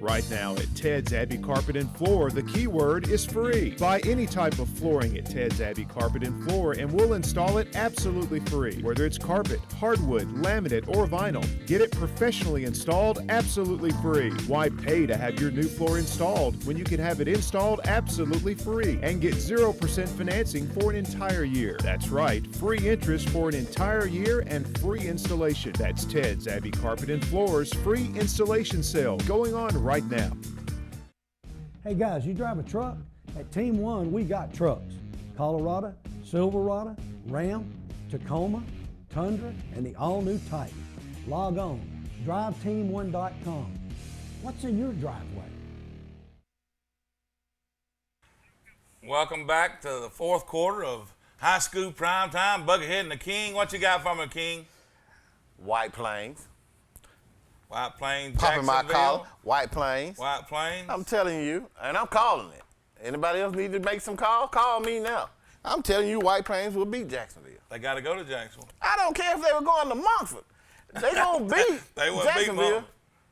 Right now at Ted's Abbey Carpet and Floor, the keyword is free. Buy any type of flooring at Ted's Abbey Carpet and Floor and we'll install it absolutely free. Whether it's carpet, hardwood, laminate, or vinyl, get it professionally installed absolutely free. Why pay to have your new floor installed when you can have it installed absolutely free and get 0% financing for an entire year? That's right, free interest for an entire year and free installation. That's Ted's Abbey Carpet and Floor's free installation sale going on right now. Hey guys, you drive a truck? At Team One, we got trucks. Colorado, Silverado, Ram, Tacoma, Tundra, and the all-new Titan. Log on, driveteam1.com. What's in your driveway? Welcome back to the fourth quarter of high school prime time. Buckethead and the King. What you got from her, King? White Plains. White Plains, Popping my Jacksonville. collar. White Plains. White Plains. I'm telling you, and I'm calling it. Anybody else need to make some calls? Call me now. I'm telling you, White Plains will beat Jacksonville. They got to go to Jacksonville. I don't care if they were going to Mumford. They gonna beat They wouldn't beat Jacksonville. Mumford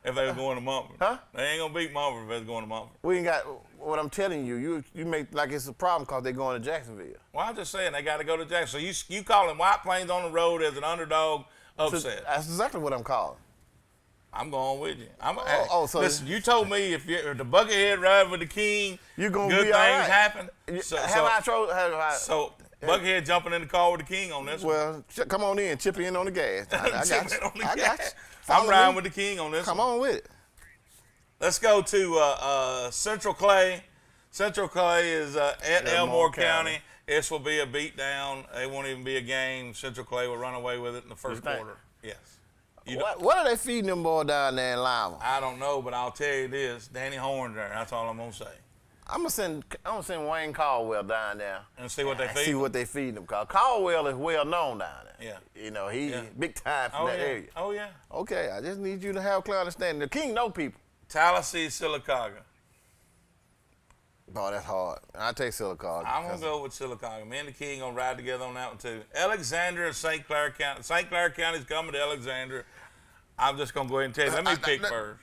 if they were going to Mumford. Huh? They ain't going to beat Mumford if they was going to Mumford. We ain't got. What I'm telling you, you make like it's a problem because they're going to Jacksonville. Well, I'm just saying they got to go to Jacksonville. So you calling White Plains on the road as an underdog upset. So that's exactly what I'm calling. I'm going with you. So listen, you told me if the Buckethead ride with the King, you're gonna good be things all right. happen. So Buckethead jumping in the car with the King on this one. Well, come on in, chip in on the gas. I got Chip you. in on the I got you. gas. Follow I'm riding me. with the King on this Come one. on with it. Let's go to Central Clay. Central Clay is at Elmore County. This will be a beatdown. It won't even be a game. Central Clay will run away with it in the first quarter. Yes. What are they feeding them boys down there in Lima? I don't know, but I'll tell you this: Danny Horn there. That's all I'm gonna say. I'm gonna send Wayne Caldwell down there and see what they feed. See what they feed them. Cause Caldwell is well known down there. Yeah. You know he's big time from that area. Oh yeah. Okay, I just need you to have clear understanding. The King know people. Tallahassee, Sylacauga. Oh, that's hard. I take Sylacauga. I'm gonna go with Sylacauga. Me and the King gonna ride together on that one too. Alexander and St. Clair County. St. Clair County's coming to Alexander. I'm just gonna go ahead and tell you. Let me pick first.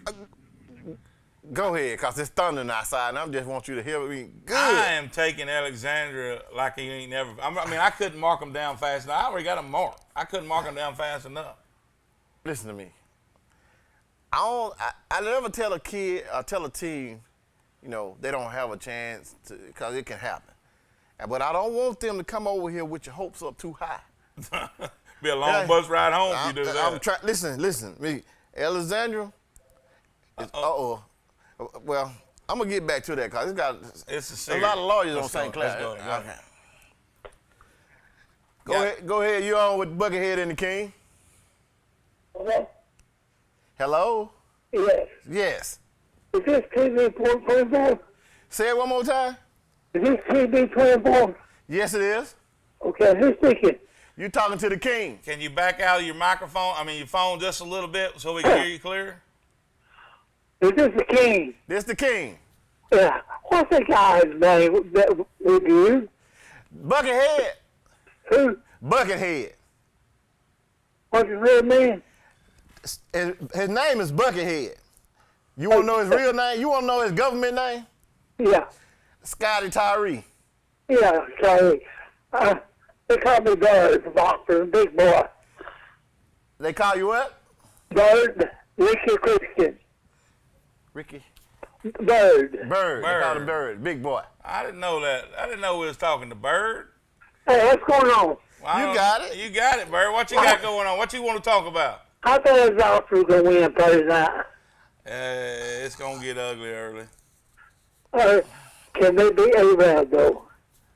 Go ahead, cause it's thundering outside, and I just want you to hear me good. I am taking Alexandria like he ain't never. I mean, I couldn't mark him down fast enough. I already got him marked. I couldn't mark him down fast enough. Listen to me. I never tell a kid or tell a team, you know, they don't have a chance to, cause it can happen. But I don't want them to come over here with your hopes up too high. Be a long bus ride home if you do that. Listen, me, Alexandria is, well, I'm gonna get back to that because It's a lot of lawyers on Let's St. go, Clair. let's go. Okay. Go ahead. You on with Buckethead and the King? Hello? Hello? Yes. Yes. Is this TV 24? Say it one more time. Is this TV 24? Yes, it is. Okay, who's speaking? You talking to the King? Can you back out of your microphone? I mean, your phone just a little bit so we can hear you clear. Is this the King? This the King. Yeah. What's the guy's name that with you? Buckethead. Who? Buckethead. What's his real name? His name is Buckethead. You want to know his real name? You want to know his government name? Yeah. Scotty Tyree. Yeah, sorry. They call me Bird from Oxford, big boy. They call you what? Bird, Ricky Christian. Ricky. Bird. Bird. They call him Bird. Big boy. I didn't know that. I didn't know we was talking to Bird. Hey, what's going on? Well, You got it. You got it, Bird. What you got going on? What you want to talk about? I thought Oxford going to win Thursday night. It's going to get ugly early. Can they beat A-Rab, though?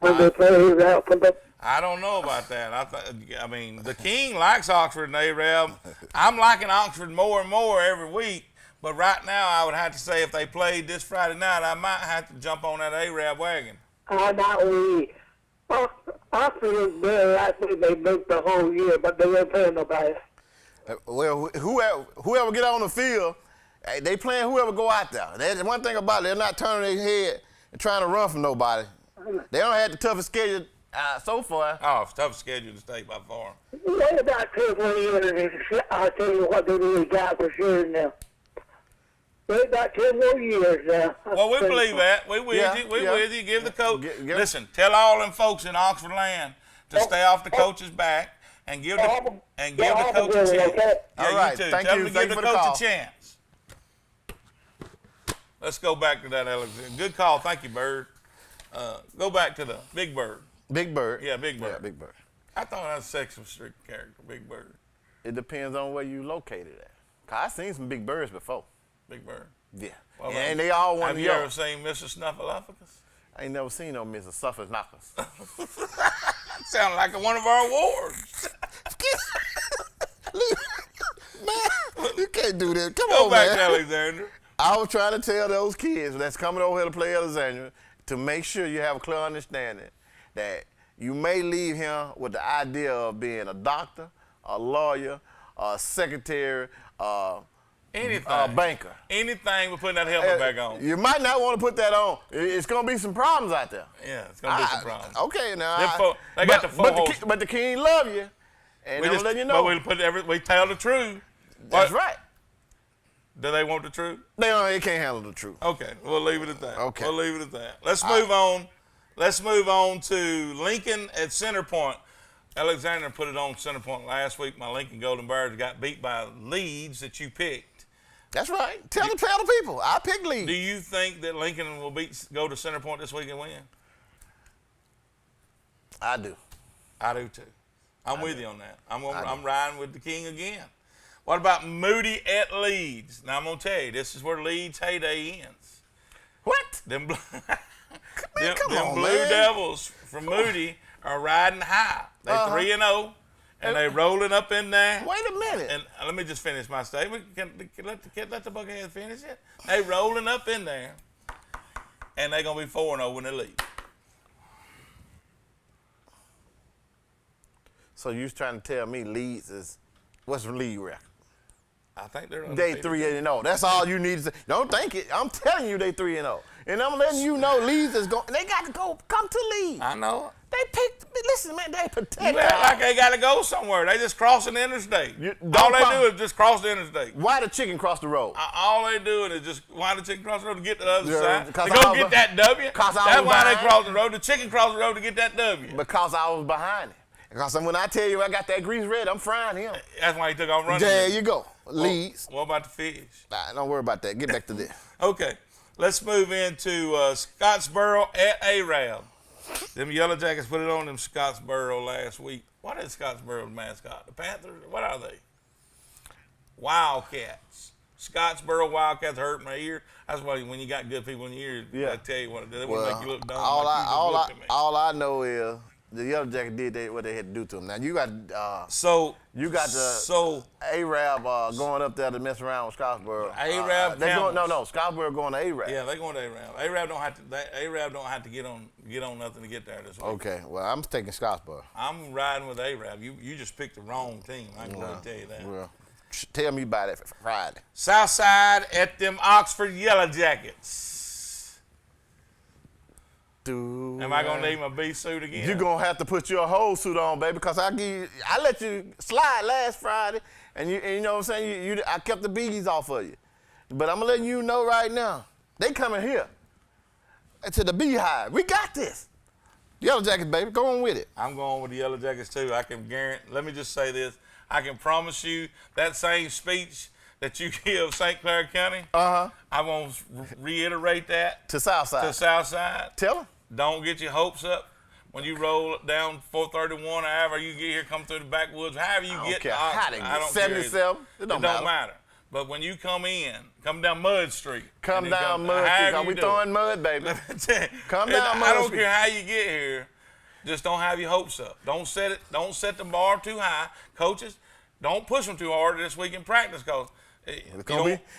When they play A-Rab for the... I don't know about that. I mean, the King likes Oxford and A-Rab. I'm liking Oxford more and more every week. But right now, I would have to say if they played this Friday night, I might have to jump on that A-Rab wagon. I'm not really... Oxford was better last week. They moved the whole year, but they weren't playing nobody. Well, whoever get on the field, they playing whoever go out there. That's one thing about it, they're not turning their head and trying to run from nobody. They don't have the toughest schedule so far. Oh, it's a tough schedule to stay by far. Wait about 2 or 3 years, and I'll tell you what they really got for sure now. Wait about 10 more years now. Well, we believe that. We with you. We with you. Give the coach. Listen, tell all them folks in Oxford land to stay off the coach's back and give the coach a chance. Yeah, All right. you too. Thank Tell you. them to Thank give you the for the coach call. a chance. Let's go back to that, Alexander. Good call. Thank you, Bird. Go back to the Big Bird. Big Bird. Yeah, Big Bird. Yeah, Big Bird. I thought that was a Sesame Street character, Big Bird. It depends on where you located at. 'Cause I seen some big birds before. Big Bird. Yeah. Well, And they all want Have to you go. ever seen Mr. Snuffleupagus? I ain't never seen no Mr. Suffers Knockers. Sound like one of our awards. Man, you can't do that. Come Go on, back man. to Alexander. I was trying to tell those kids that's coming over here to play Alexandria to make sure you have a clear understanding that you may leave here with the idea of being a doctor, a lawyer, a secretary, Anything. a banker. Anything but putting that helmet back on. You might not want to put that on. It's going to be some problems out there. Yeah, it's going to be some problems. Okay, now. They got the full holster. but the king love you, and I'm letting you know. But we tell the truth. That's right. Do they want the truth? They can't handle the truth. Okay, we'll leave it at that. Okay. We'll leave it at that. Let's move on. Let's move on to Lincoln at Center Point. Alexander put it on Center Point last week. My Lincoln Golden Bears got beat by Leeds that you picked. That's right. Tell the people. I picked Leeds. Do you think that Lincoln will go to Center Point this week and win? I do. I do too. I'm with you on that. I'm riding with the King again. What about Moody at Leeds? Now I'm gonna tell you, this is where Leeds' heyday ends. What? Them Blue man. Devils from Moody are riding high. They 3-0, and they rolling up in there. Wait a minute. And let me just finish my statement. Let the Buckethead finish it. They rolling up in there, and they're gonna be 4-0 when they leave. So you was trying to tell me Leeds is what's the league record? I think they're They 3-0. That's all you need to say. Don't think it. I'm telling you they 3-0. And I'm letting you know Leeds is going. They got to come to Leeds. I know. They picked. Listen, man, they protect. You act like they got to go somewhere. They just crossing the interstate. All they do is just cross the interstate. Why the chicken cross the road? All they doing is just why the chicken cross the road to get to the other side. because To go I was get that W. because I That's was why they behind. cross the road. The chicken cross the road to get that W. Because I was behind it. Because when I tell you I got that grease red, I'm frying him. That's why he took off running. There you go. Leeds. What about the fish? Nah, don't worry about that. Get back to this. Okay, let's move into Scottsboro at Arab. Them Yellow Jackets put it on them Scottsboro last week. What is Scottsboro's mascot? The Panthers? What are they? Wildcats. Scottsboro Wildcats hurt my ear. That's why when you got good people in your ear, Yeah. I tell you what, they want Well, to make you look dumb. all like you just looked at me. I know is the Yellow Jacket did what they had to do to him. Now you got the Arab going up there to mess around with Scottsboro. Arab Scottsboro going to Arab. Yeah, they're going to Arab. Arab don't have to get on nothing to get there this week. Okay, well I'm taking Scottsboro. I'm riding with Arab. You just picked the wrong team. I can tell you that. Well, tell me about it Friday. Southside at them Oxford Yellow Jackets. Am I gonna need my B suit again? You're gonna have to put your whole suit on, baby, because I let you slide last Friday, and you know what I'm saying. I kept the biggies off of you, but I'm letting you know right now, they coming here to the Beehive. We got this. Yellow Jackets, baby, go on with it. I'm going with the Yellow Jackets too. I can guarantee. Let me just say this: I can promise you that same speech that you give St. Clair County. I won't reiterate that to Southside. To Southside. Tell them. Don't get your hopes up when you roll down 431 or however you get here, come through the backwoods, however you get to Oxford. I don't care. 77. It don't matter. But when you come down Mud Street. Come down Mud Street, because we throwing mud, baby. Come down Mud Street. I don't care how you get here. Just don't have your hopes up. Don't set the bar too high. Coaches, don't push them too hard this week in practice, because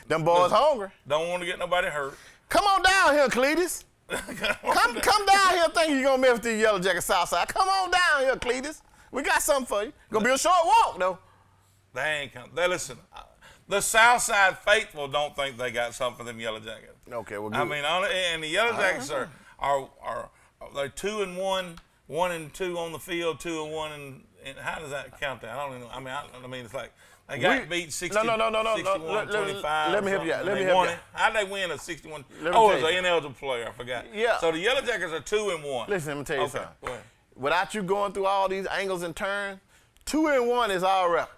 them boys hungry. Don't want to get nobody hurt. Come on down here, Cletus. Come down here thinking you're going to mess with the Yellow Jacket Southside. Come on down here, Cletus. We got something for you. Going to be a short walk, though. They ain't come. Listen, the Southside faithful don't think they got something for them Yellow Jackets. Okay, well, good. I mean, and the Yellow Jackets are they're 2-1, 1-2 on the field, 2-1, and how does that count? That I don't even know. I mean, it's like they got beat 60, no. 61-25. Let me help you out. How'd they win a 61? It was an ineligible player. I forgot. Yeah. So the Yellow Jackets are 2-1. Listen, let me tell you something. Go ahead. Without you going through all these angles and turns, 2-1 is our record.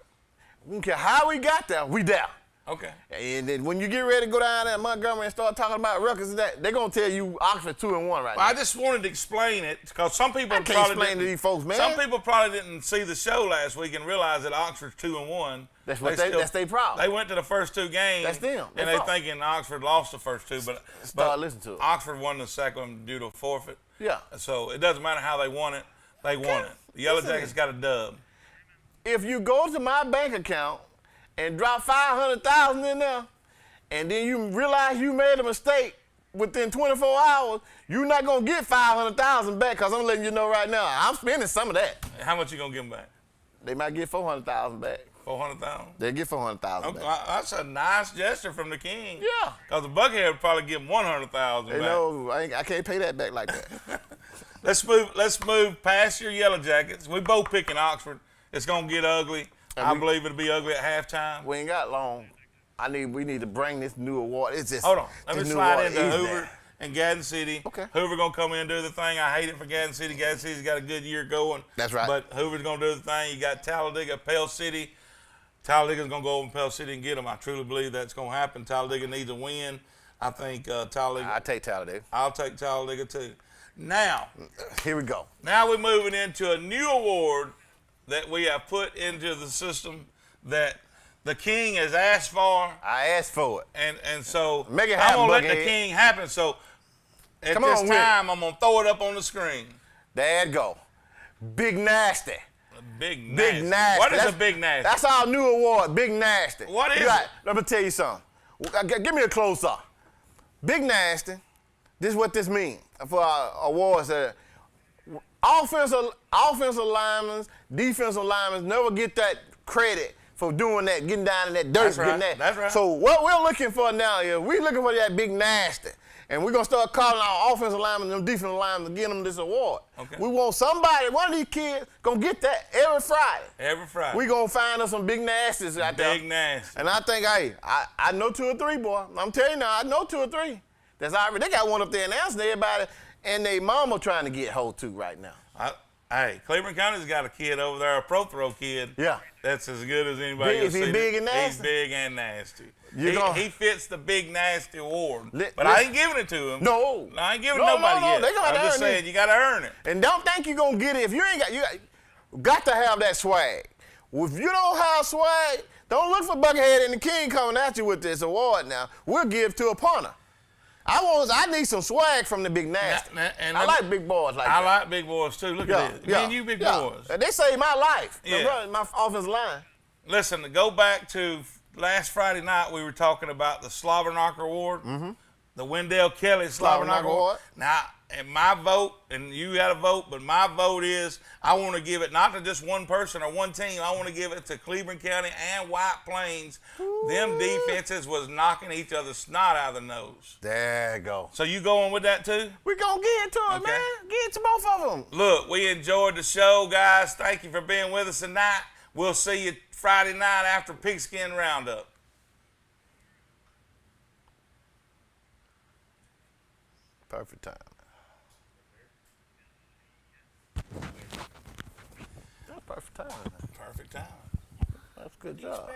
We don't care how we got there, we there. Okay. And then when you get ready to go down there in Montgomery and start talking about records and that, they're going to tell you Oxford 2-1 right now. I just wanted to explain it because some people I can't explain to these folks, man. Some people probably didn't see the show last week and realize that Oxford's 2-1. That's their problem. They went to the first two games. That's them. And they thinking Oxford lost the first two, but listen to it. Oxford won the second one due to a forfeit. Yeah. So it doesn't matter how they won it. They won it. The Yellow Jackets got a dub. If you go to my bank account and drop $500,000 in there, and then you realize you made a mistake within 24 hours, you're not gonna get $500,000 back, because I'm letting you know right now, I'm spending some of that. How much you gonna give them back? They might get $400,000 back. 400,000? They get $400,000 okay, back. That's a nice gesture from the King. Yeah. Because the Buckethead would probably give them $100,000 back. No, I can't pay that back like that. Let's move past your Yellow Jackets. We both picking Oxford. It's gonna get ugly. I believe it'll be ugly at halftime. We ain't got long. We need to bring this new award. It's just hold on. Let me slide into Hoover there. and Gadsden City. Okay. Hoover gonna come in and do the thing. I hate it for Gadsden City. Gadsden City's got a good year going. That's right. But Hoover's gonna do the thing. You got Talladega, Pell City. Talladega's gonna go over to Pell City and get them. I truly believe that's gonna happen. Talladega needs a win. I think Talladega. I take Talladega. I'll take Talladega too. Now, here we go. Now we're moving into a new award that we have put into the system that the King has asked for. I asked for it. And so make it happen, I'm going to let the King happen. So at this time, I'm going to throw it up on the screen. There you go. Big Nasty. Big Nasty. What is a Big Nasty? That's our new award, Big Nasty. What is it? Let me tell you something. Give me a close-up. Big Nasty, this is what this means for our awards. Offensive linemen, defensive linemen never get that credit for doing that, getting down in that dirt. That's right. So what we're looking for now is we're looking for that Big Nasty. And we're going to start calling our offensive linemen and defensive linemen to get them this award. Okay. We want somebody, one of these kids, going to get that every Friday. Every Friday. We're going to find us some big nasties out there. Big nasty. And I think, hey, I know 2 or 3, boy. I'm telling you now, I know 2 or 3. That's already, they got one up there announcing everybody, and they mama trying to get hold to right now. Hey, Cleveland County's got a kid over there, a pro throw kid. Yeah. That's as good as anybody else. Is he big and nasty? He's big and nasty. He fits the Big Nasty award. But I ain't giving it to him. No. I ain't giving nobody yet. They gonna I'm just saying, you got to earn it. And don't think you're going to get it if you ain't got, you got to have that swag. If you don't have swag, Don't look for Buckethead and the King coming at you with this award now. We'll give to a punter. I need some swag from the big nasty. I like big boys like that. I like big boys too. Look at this. Me and you big boys. They saved my life. Yeah. My offensive line. Listen, to go back to last Friday night, we were talking about the Slobberknocker Award, the Wendell Kelly Slobberknocker Award. Now, and my vote, and you got to vote, but my vote is I want to give it not to just one person or one team. I want to give it to Cleveland County and White Plains. Ooh. Them defenses was knocking each other's snot out of the nose. There you go. So you going with that too? We're going to get it to it, man. Get it to both of them. Look, we enjoyed the show, guys. Thank you for being with us tonight. We'll see you Friday night after Pigskin Roundup. Perfect time. That's perfect time. Perfect time. That's a good job.